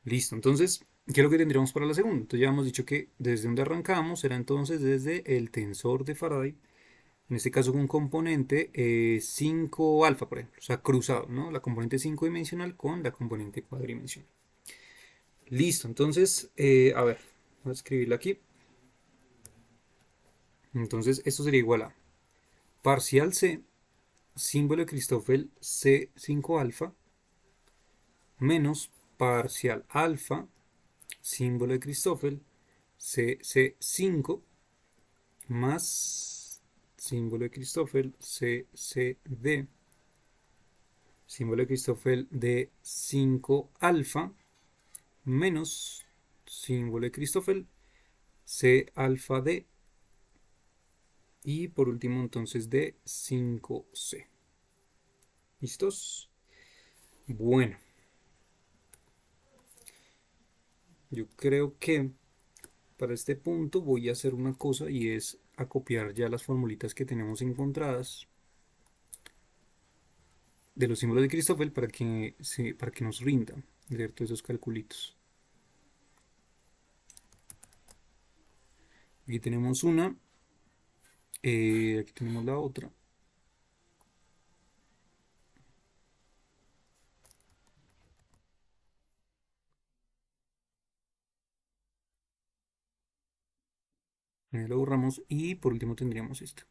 Listo, entonces, ¿qué es lo que tendríamos para la segunda? Entonces ya hemos dicho que desde donde arrancamos era entonces desde el tensor de Faraday, en este caso con un componente 5 alfa, por ejemplo, o sea, cruzado, ¿no? La componente 5 dimensional con la componente cuadridimensional. Listo, entonces, a ver, voy a escribirlo aquí. Entonces, esto sería igual a parcial C, símbolo de Christoffel C5 alfa, menos parcial alfa, símbolo de Christoffel CC5, más símbolo de Christoffel CCD, símbolo de Christoffel D5 alfa, menos símbolo de Christoffel C alfa D, y por último entonces D5C. ¿Listos? Bueno, yo creo que para este punto voy a hacer una cosa y es a copiar ya las formulitas que tenemos encontradas de los símbolos de Christoffel para que nos rindan, ¿cierto? Esos calculitos. Aquí tenemos una, aquí tenemos la otra. Lo borramos y por último tendríamos esta.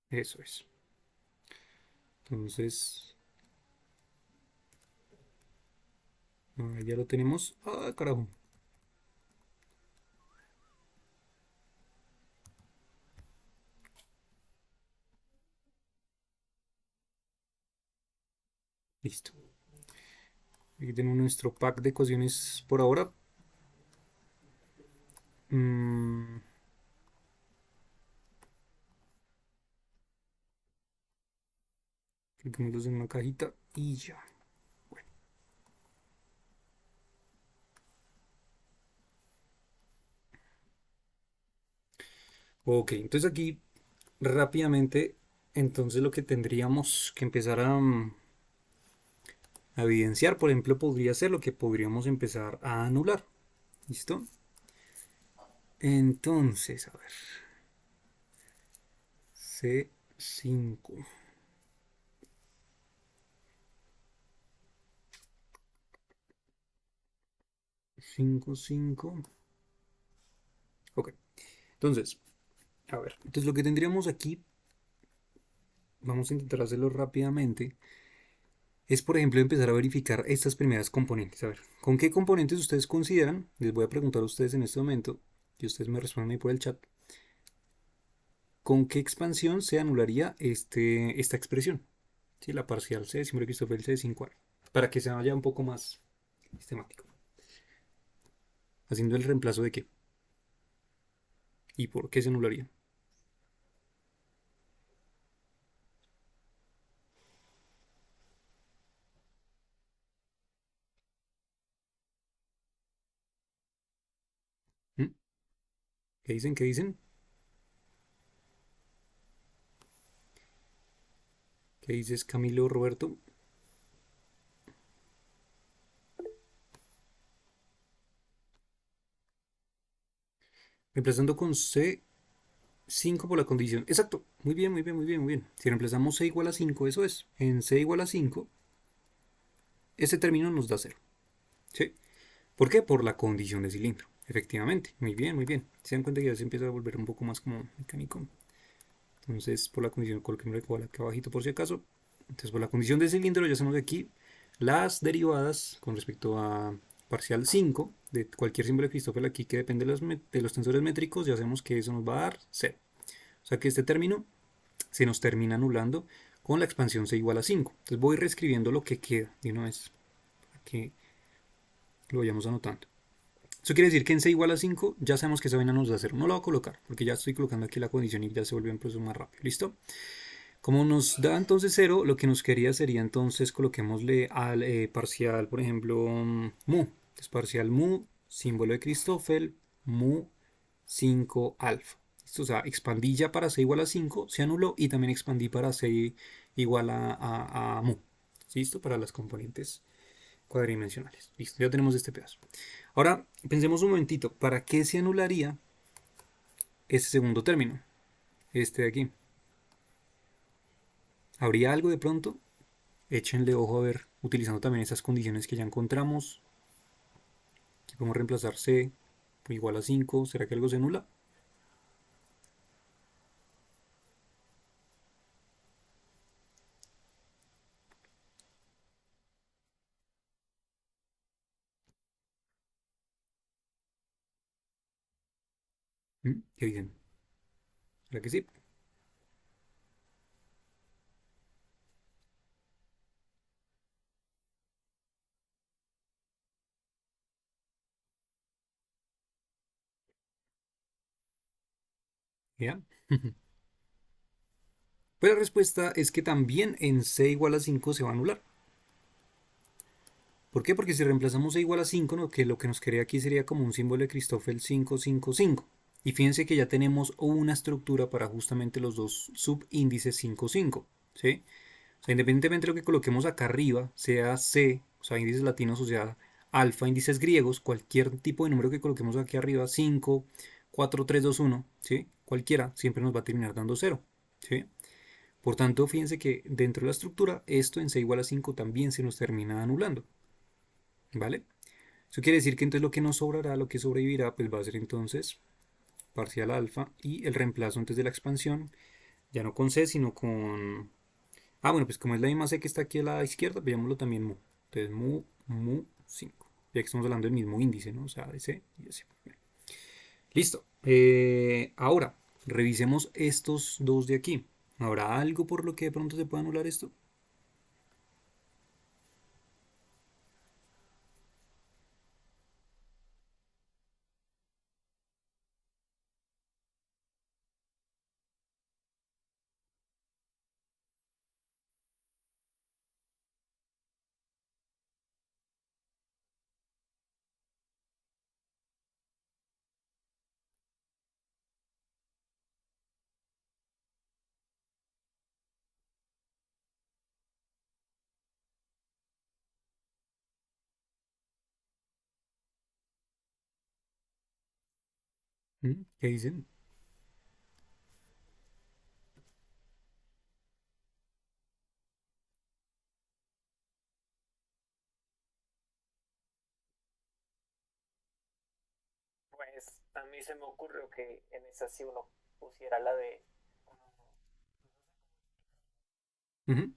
Eso es. Entonces, ya lo tenemos. ¡Ah, carajo! Listo. Aquí tenemos nuestro pack de ecuaciones por ahora. Mm, Coloquémoslos en una cajita y ya. Bueno. Ok, entonces aquí rápidamente, entonces lo que tendríamos que empezar a evidenciar, por ejemplo, podría ser lo que podríamos empezar a anular. ¿Listo? Entonces, a ver. C5. 5, 5. Ok. Entonces, a ver. Entonces lo que tendríamos aquí, vamos a intentar hacerlo rápidamente, es por ejemplo empezar a verificar estas primeras componentes. A ver, ¿con qué componentes ustedes consideran? Les voy a preguntar a ustedes en este momento, y ustedes me responden ahí por el chat. ¿Con qué expansión se anularía esta expresión? ¿Sí? La parcial C, siempre que el C sin cuadro. Para que se vaya un poco más sistemático. Haciendo el reemplazo de qué. ¿Y por qué se anularía? ¿Mm? ¿Qué dicen? ¿Qué dicen? ¿Qué dices, Camilo, Roberto? Reemplazando con C5 por la condición. Exacto. Muy bien, muy bien, muy bien, muy bien. Si reemplazamos C igual a 5, eso es. En C igual a 5, ese término nos da 0. ¿Sí? ¿Por qué? Por la condición de cilindro. Efectivamente. Muy bien, muy bien. Se dan cuenta que ya se empieza a volver un poco más como mecánico. Entonces, por la condición, coloquémoslo igual aquí abajito por si acaso. Entonces, por la condición de cilindro, ya hacemos aquí las derivadas con respecto a parcial 5 de cualquier símbolo de Christoffel aquí que depende de los tensores métricos, ya sabemos que eso nos va a dar 0. O sea que este término se nos termina anulando con la expansión c igual a 5. Entonces voy reescribiendo lo que queda de una vez para que lo vayamos anotando. Eso quiere decir que en c igual a 5 ya sabemos que esa vaina nos da 0. No lo voy a colocar porque ya estoy colocando aquí la condición y ya se vuelve un proceso más rápido. ¿Listo? Como nos da entonces 0, lo que nos quería sería entonces coloquémosle al parcial, por ejemplo, mu. Entonces parcial mu símbolo de Christoffel, mu 5 alfa. Esto, o sea, expandí ya para c igual a 5, se anuló, y también expandí para c igual a mu. ¿Listo? Para las componentes cuadridimensionales. Listo, ya tenemos este pedazo. Ahora, pensemos un momentito, ¿para qué se anularía este segundo término? Este de aquí. ¿Habría algo de pronto? Échenle ojo a ver, utilizando también esas condiciones que ya encontramos. Aquí podemos reemplazar c igual a 5. ¿Será que algo se anula? ¿Qué dicen? ¿Será que sí? ¿Ya? Pues la respuesta es que también en c igual a 5 se va a anular. ¿Por qué? Porque si reemplazamos c igual a 5, ¿no? Que lo que nos quedaría aquí sería como un símbolo de Christoffel 555. Y fíjense que ya tenemos una estructura para justamente los dos subíndices 5, 5. ¿Sí? O sea, independientemente de lo que coloquemos acá arriba, sea C, o sea, índices latinos, o sea, alfa, índices griegos, cualquier tipo de número que coloquemos aquí arriba, 5, 4, 3, 2, 1, ¿sí? Cualquiera siempre nos va a terminar dando 0, ¿sí? Por tanto, fíjense que dentro de la estructura, esto en C igual a 5 también se nos termina anulando, ¿vale? Eso quiere decir que entonces lo que nos sobrará, lo que sobrevivirá, pues va a ser entonces parcial alfa y el reemplazo antes de la expansión, ya no con C, sino con... Ah, bueno, pues como es la misma C que está aquí a la izquierda, veámoslo también mu. Entonces mu 5. Ya que estamos hablando del mismo índice, ¿no? O sea, de C y de C. Bien. Listo. Ahora, revisemos estos dos de aquí. ¿Habrá algo por lo que de pronto se pueda anular esto? ¿Qué dicen? Pues a mí se me ocurrió que en esa sí uno pusiera la de... Ujú.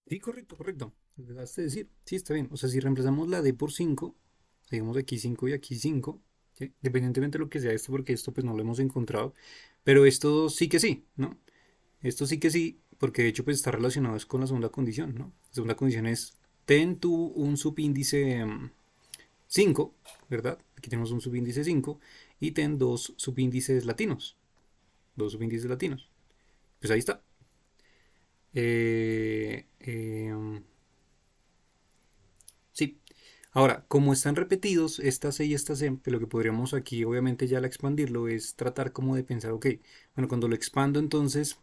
Sí, correcto, correcto. Lo que acabaste de decir. Sí, está bien. O sea, si reemplazamos la D por 5, digamos aquí 5 y aquí 5, ¿sí? Independientemente de lo que sea esto, porque esto pues no lo hemos encontrado, pero esto sí que sí, ¿no? Esto sí que sí, porque de hecho pues está relacionado es con la segunda condición, ¿no? La segunda condición es ten tú un subíndice 5, ¿verdad? Aquí tenemos un subíndice 5 y ten dos subíndices latinos, dos subíndices latinos. Pues ahí está. Eh, eh, sí. Ahora, como están repetidos esta C y esta C, pues lo que podríamos aquí obviamente ya al expandirlo es tratar como de pensar, ok, bueno, cuando lo expando entonces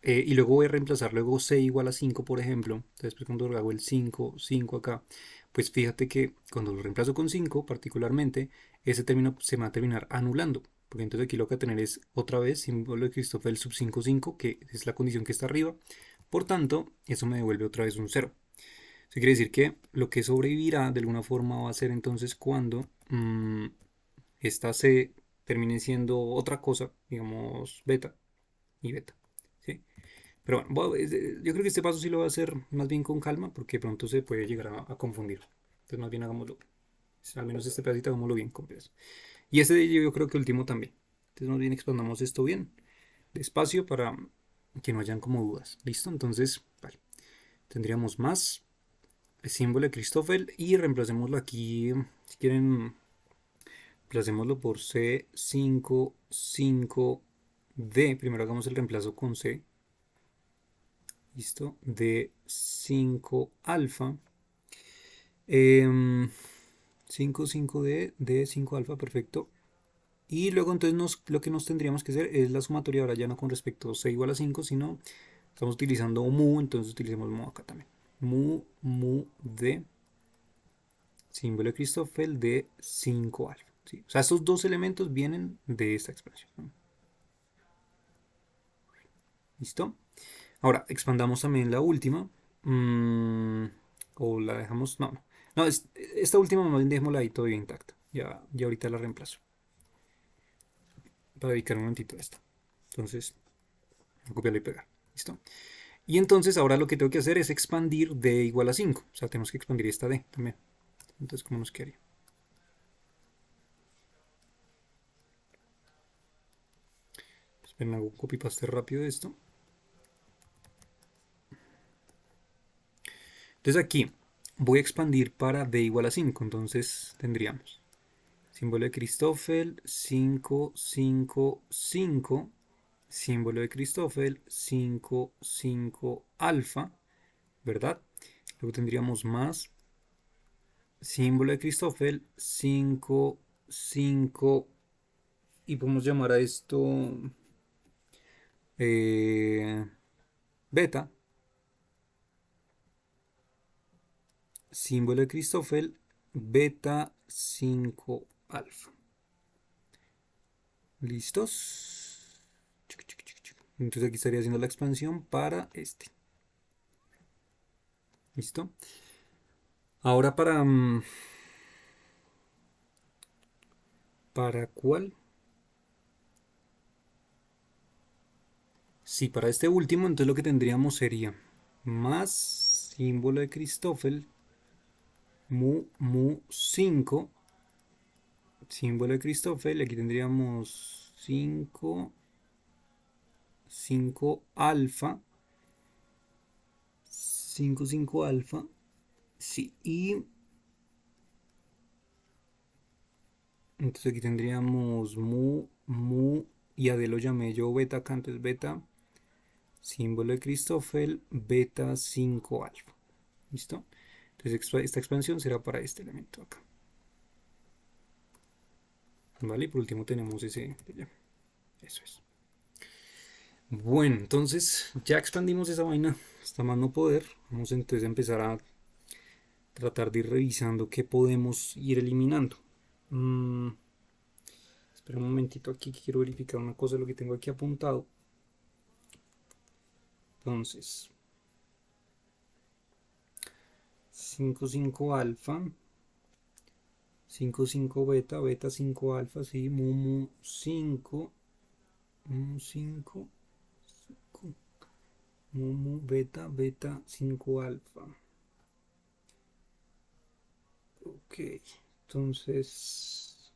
y luego voy a reemplazar luego c igual a 5, por ejemplo. Entonces, pues cuando hago el 5, 5 acá, pues fíjate que cuando lo reemplazo con 5, particularmente, ese término se me va a terminar anulando. Porque entonces aquí lo que voy a tener es otra vez símbolo de Christoffel sub 5, 5, que es la condición que está arriba. Por tanto, eso me devuelve otra vez un 0. Eso quiere decir que lo que sobrevivirá de alguna forma va a ser entonces cuando esta C termine siendo otra cosa, digamos beta y beta. ¿Sí? Pero bueno, yo creo que este paso sí lo voy a hacer más bien con calma porque pronto se puede llegar a confundir. Entonces más bien hagámoslo, al menos este pedacito hagámoslo bien con pedazo. Y este de ello yo creo que último también. Entonces más bien expandamos esto bien, despacio para que no hayan como dudas. ¿Listo? Entonces, vale. Tendríamos más el símbolo de Christoffel y reemplacémoslo aquí, si quieren, reemplacémoslo por C5, 5D. Primero hagamos el reemplazo con C. Listo. D5 alfa. 5, 5D, D5 alfa, perfecto. Y luego entonces lo que nos tendríamos que hacer es la sumatoria, ahora ya no con respecto a C igual a 5, sino estamos utilizando mu, entonces utilicemos mu acá también. Mu de símbolo de Christoffel de 5 alfa. ¿Sí? O sea, estos dos elementos vienen de esta expresión, ¿no? ¿Listo? Ahora, expandamos también la última. O la dejamos, no, no. No, esta última más bien dejémosla ahí todavía intacta. Ya ahorita la reemplazo. Para dedicar un momentito a esta. Entonces, copiarlo y pegar. ¿Listo? Y entonces ahora lo que tengo que hacer es expandir d igual a 5. O sea, tenemos que expandir esta d también. Entonces, ¿cómo nos quedaría? Esperen, hago un copy paste rápido de esto. Entonces aquí voy a expandir para d igual a 5. Entonces tendríamos símbolo de Christoffel 5, 5, 5. Símbolo de Christoffel 5, 5 alfa. ¿Verdad? Luego tendríamos más símbolo de Christoffel 5, 5 y podemos llamar a esto eh, beta, símbolo de Christoffel beta 5 alfa. ¿Listos? Entonces aquí estaría haciendo la expansión para este. ¿Listo? Ahora ¿para cuál? Sí, para este último, entonces lo que tendríamos sería más símbolo de Christoffel mu 5, símbolo de Christoffel, aquí tendríamos 5, 5 alfa, 5, 5 alfa, sí, y entonces aquí tendríamos mu, y a D lo llamé yo beta acá, entonces beta, símbolo de Christoffel, beta 5 alfa, ¿listo? Entonces esta expansión será para este elemento acá. ¿Vale? Y por último tenemos ese de allá. Eso es. Bueno, entonces ya expandimos esa vaina hasta más no poder. Vamos entonces a empezar a tratar de ir revisando qué podemos ir eliminando. Espera un momentito aquí que quiero verificar una cosa de lo que tengo aquí apuntado. Entonces, 5,5 alfa, 5,5 beta, beta 5 alfa, sí, mu 5, mu 5, mu beta, beta 5 alfa. Ok, entonces,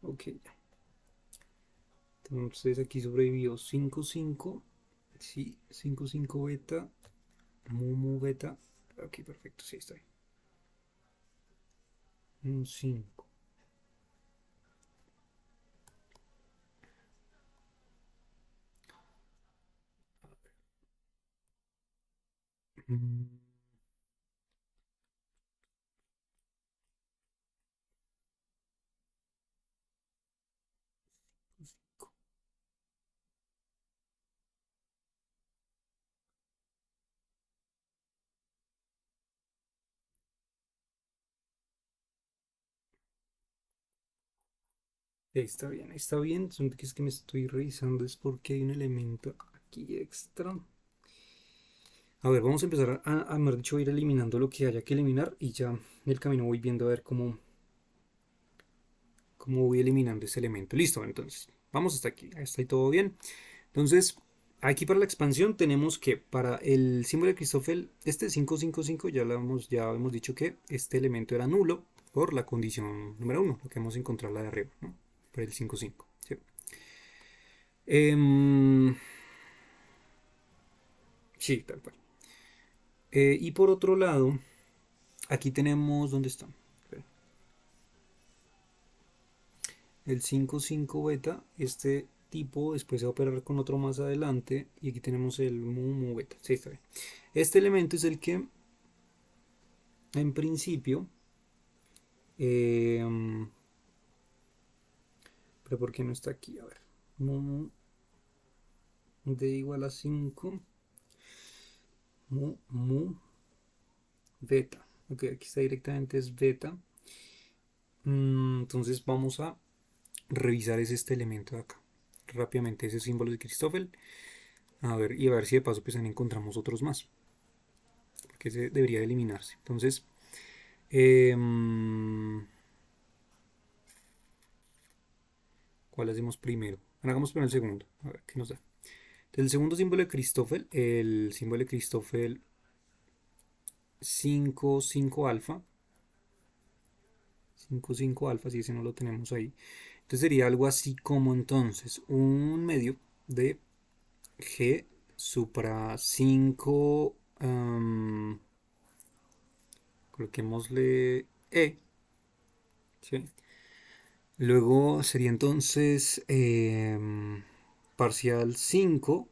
ok, entonces aquí sobrevivió 5,5, sí, 5,5 beta, mu beta, ok, perfecto, sí, está bien, un 5. Está bien, está bien. Es que me estoy revisando, es porque hay un elemento aquí extra. A ver, vamos a empezar mejor dicho, a ir eliminando lo que haya que eliminar y ya en el camino voy viendo a ver cómo voy eliminando ese elemento. Listo, entonces, vamos hasta aquí. Está ahí todo bien. Entonces, aquí para la expansión tenemos que para el símbolo de Christoffel, este 555 ya hemos dicho que este elemento era nulo por la condición número 1, lo que vamos a encontrar la de arriba, ¿no? Para el 55. ¿Sí? Sí, tal cual. Y por otro lado, aquí tenemos, ¿dónde está? El 5,5 beta, este tipo después se va a operar con otro más adelante y aquí tenemos el mu beta. Sí, está bien. Este elemento es el que en principio, eh, pero ¿por qué no está aquí? A ver, mu de igual a 5, mu beta. Ok, aquí está directamente es beta. Entonces vamos a revisar este elemento de acá. Rápidamente ese símbolo de Christoffel. A ver, y a ver si de paso pues encontramos otros más. Porque ese debería de eliminarse. Entonces, eh, ¿cuál hacemos primero? Bueno, hagamos primero el segundo. A ver qué nos da. Entonces, el segundo símbolo de Christoffel, el símbolo de Christoffel 5,5 alfa. 5,5 alfa, si ese no lo tenemos ahí. Entonces sería algo así como entonces un medio de G supra 5, coloquémosle E, ¿sí? Luego sería entonces parcial 5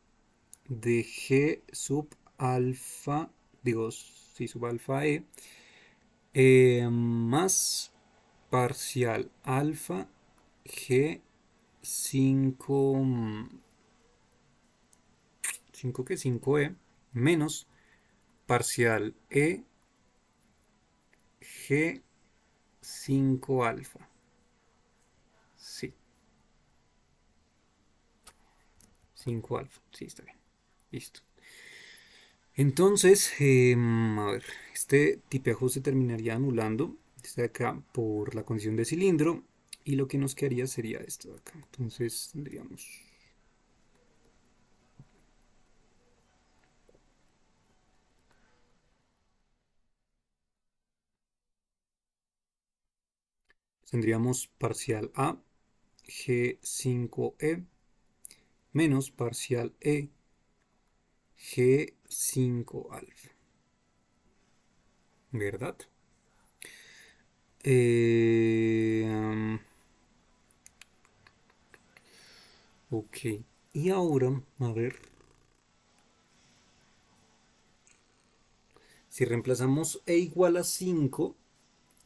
de G sub alfa, digo, sí, sub alfa E, más parcial alfa G 5, 5 que 5E, menos parcial E G 5 alfa. Sí, 5 alfa. Sí, está bien. Listo. Entonces, a ver, este tipejo se terminaría anulando desde acá por la condición de cilindro y lo que nos quedaría sería esto de acá. Entonces tendríamos parcial A G5E menos parcial E G5 alfa, ¿verdad? Eh, ok, y ahora, a ver, si reemplazamos E igual a 5,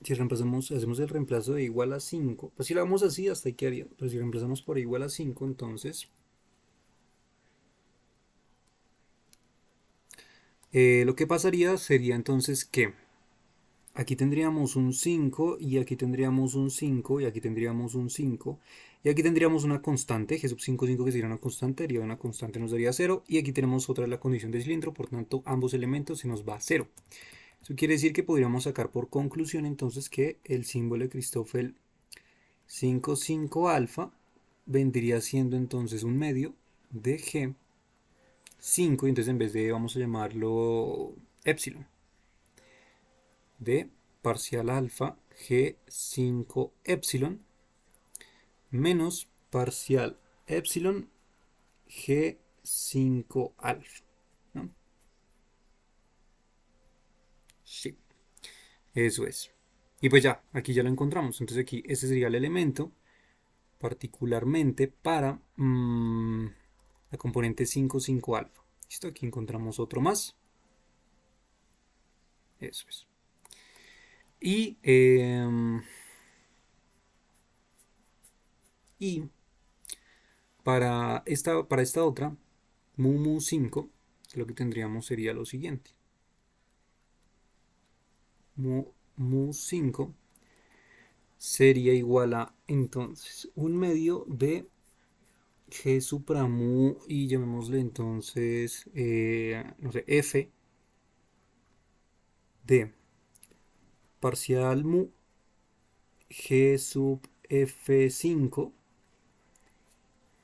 si reemplazamos, hacemos el reemplazo de igual a 5, pues si lo vamos así, hasta ahí quedaría. Pero si reemplazamos por igual a 5, entonces lo que pasaría sería entonces que aquí tendríamos un 5 y aquí tendríamos un 5 y aquí tendríamos un 5 y aquí tendríamos una constante, G sub 5, 5 que sería una constante, deriva de una constante nos daría 0 y aquí tenemos otra de la condición de cilindro, por tanto ambos elementos se nos va a 0. Eso quiere decir que podríamos sacar por conclusión entonces que el símbolo de Christoffel 5,5 alfa vendría siendo entonces un medio de G5 y entonces en vez de vamos a llamarlo epsilon de parcial alfa G5 epsilon menos parcial epsilon G5 alfa, ¿no? Sí, eso es. Y pues ya, aquí ya lo encontramos. Entonces aquí ese sería el elemento particularmente para la componente 5,5 alfa. Listo, aquí encontramos otro más. Eso es. Y para esta otra, mu 5, lo que tendríamos sería lo siguiente. Mu 5 sería igual a entonces un medio de G supra mu y llamémosle entonces, no sé, F de parcial mu G sub F5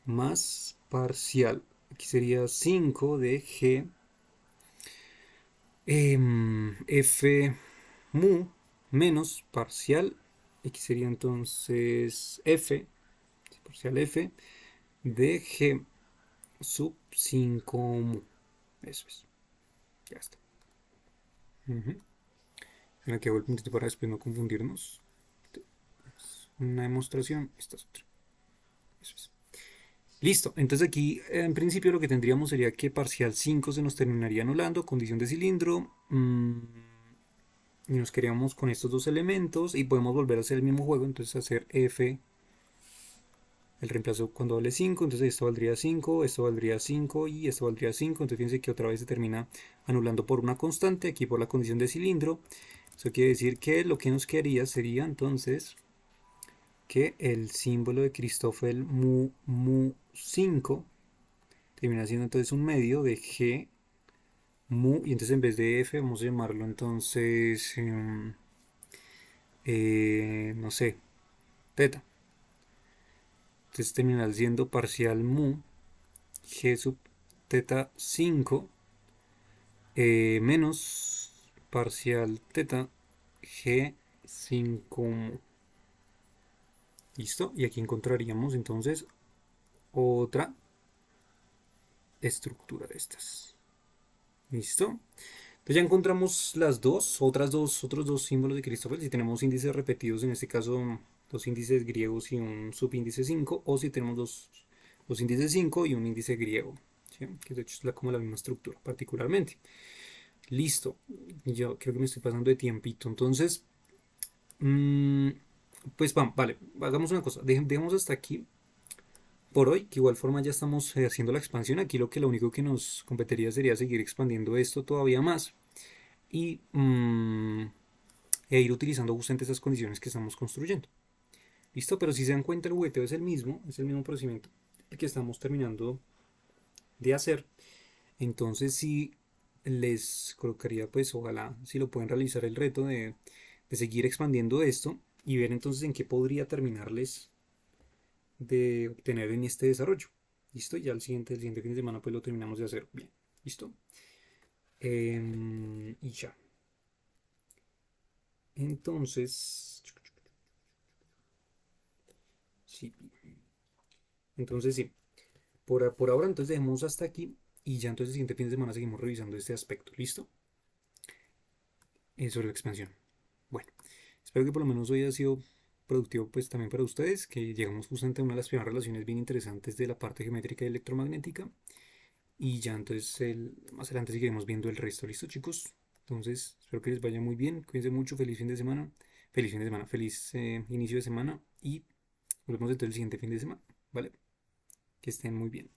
más parcial. Aquí sería 5 de G F mu menos parcial. Aquí sería entonces F, parcial F de G sub 5 mu. Eso es. Ya está. Ujú. Aquí hago el puntito para después no confundirnos. Una demostración, esta es otra. Eso es. Listo, entonces aquí en principio lo que tendríamos sería que parcial 5 se nos terminaría anulando, condición de cilindro, y nos quedaríamos con estos dos elementos y podemos volver a hacer el mismo juego, entonces hacer f, el reemplazo cuando vale 5, entonces esto valdría 5, esto valdría 5 y esto valdría 5, entonces fíjense que otra vez se termina anulando por una constante, aquí por la condición de cilindro, eso quiere decir que lo que nos quedaría sería entonces que el símbolo de Christoffel mu 5 termina siendo entonces un medio de g mu, y entonces en vez de f vamos a llamarlo entonces, no sé, teta. Entonces termina siendo parcial mu g sub teta 5 menos parcial teta g 5 mu. ¿Listo? Y aquí encontraríamos entonces otra estructura de estas. ¿Listo? Entonces ya encontramos las dos, otros dos símbolos de Christoffel. Si tenemos índices repetidos, en este caso dos índices griegos y un subíndice 5, o si tenemos dos índices 5 y un índice griego, ¿sí? Que de hecho es como la misma estructura particularmente. Listo, yo creo que me estoy pasando de tiempito, entonces, mmm, pues vale, hagamos una cosa, dejemos hasta aquí por hoy, que igual forma ya estamos haciendo la expansión. Aquí lo único que nos competiría sería seguir expandiendo esto todavía más y ir utilizando justamente esas condiciones que estamos construyendo. ¿Listo? Pero si se dan cuenta, el jugueteo es el mismo procedimiento que estamos terminando de hacer. Entonces, si les colocaría, pues ojalá si lo pueden realizar el reto de seguir expandiendo esto y ver entonces en qué podría terminarles de obtener en este desarrollo. ¿Listo? Ya el siguiente fin de semana pues lo terminamos de hacer bien. ¿Listo? Y ya. Entonces, sí. Entonces sí. Por ahora entonces dejemos hasta aquí y ya entonces el siguiente fin de semana seguimos revisando este aspecto. ¿Listo? Sobre la expansión. Bueno, espero que por lo menos hoy haya sido productivo pues también para ustedes, que llegamos justamente a una de las primeras relaciones bien interesantes de la parte geométrica y electromagnética. Y ya entonces más adelante seguiremos viendo el resto. ¿Listo, chicos? Entonces, espero que les vaya muy bien. Cuídense mucho. Feliz fin de semana. Feliz fin de semana. Feliz inicio de semana. Y nos vemos entonces el siguiente fin de semana. ¿Vale? Que estén muy bien.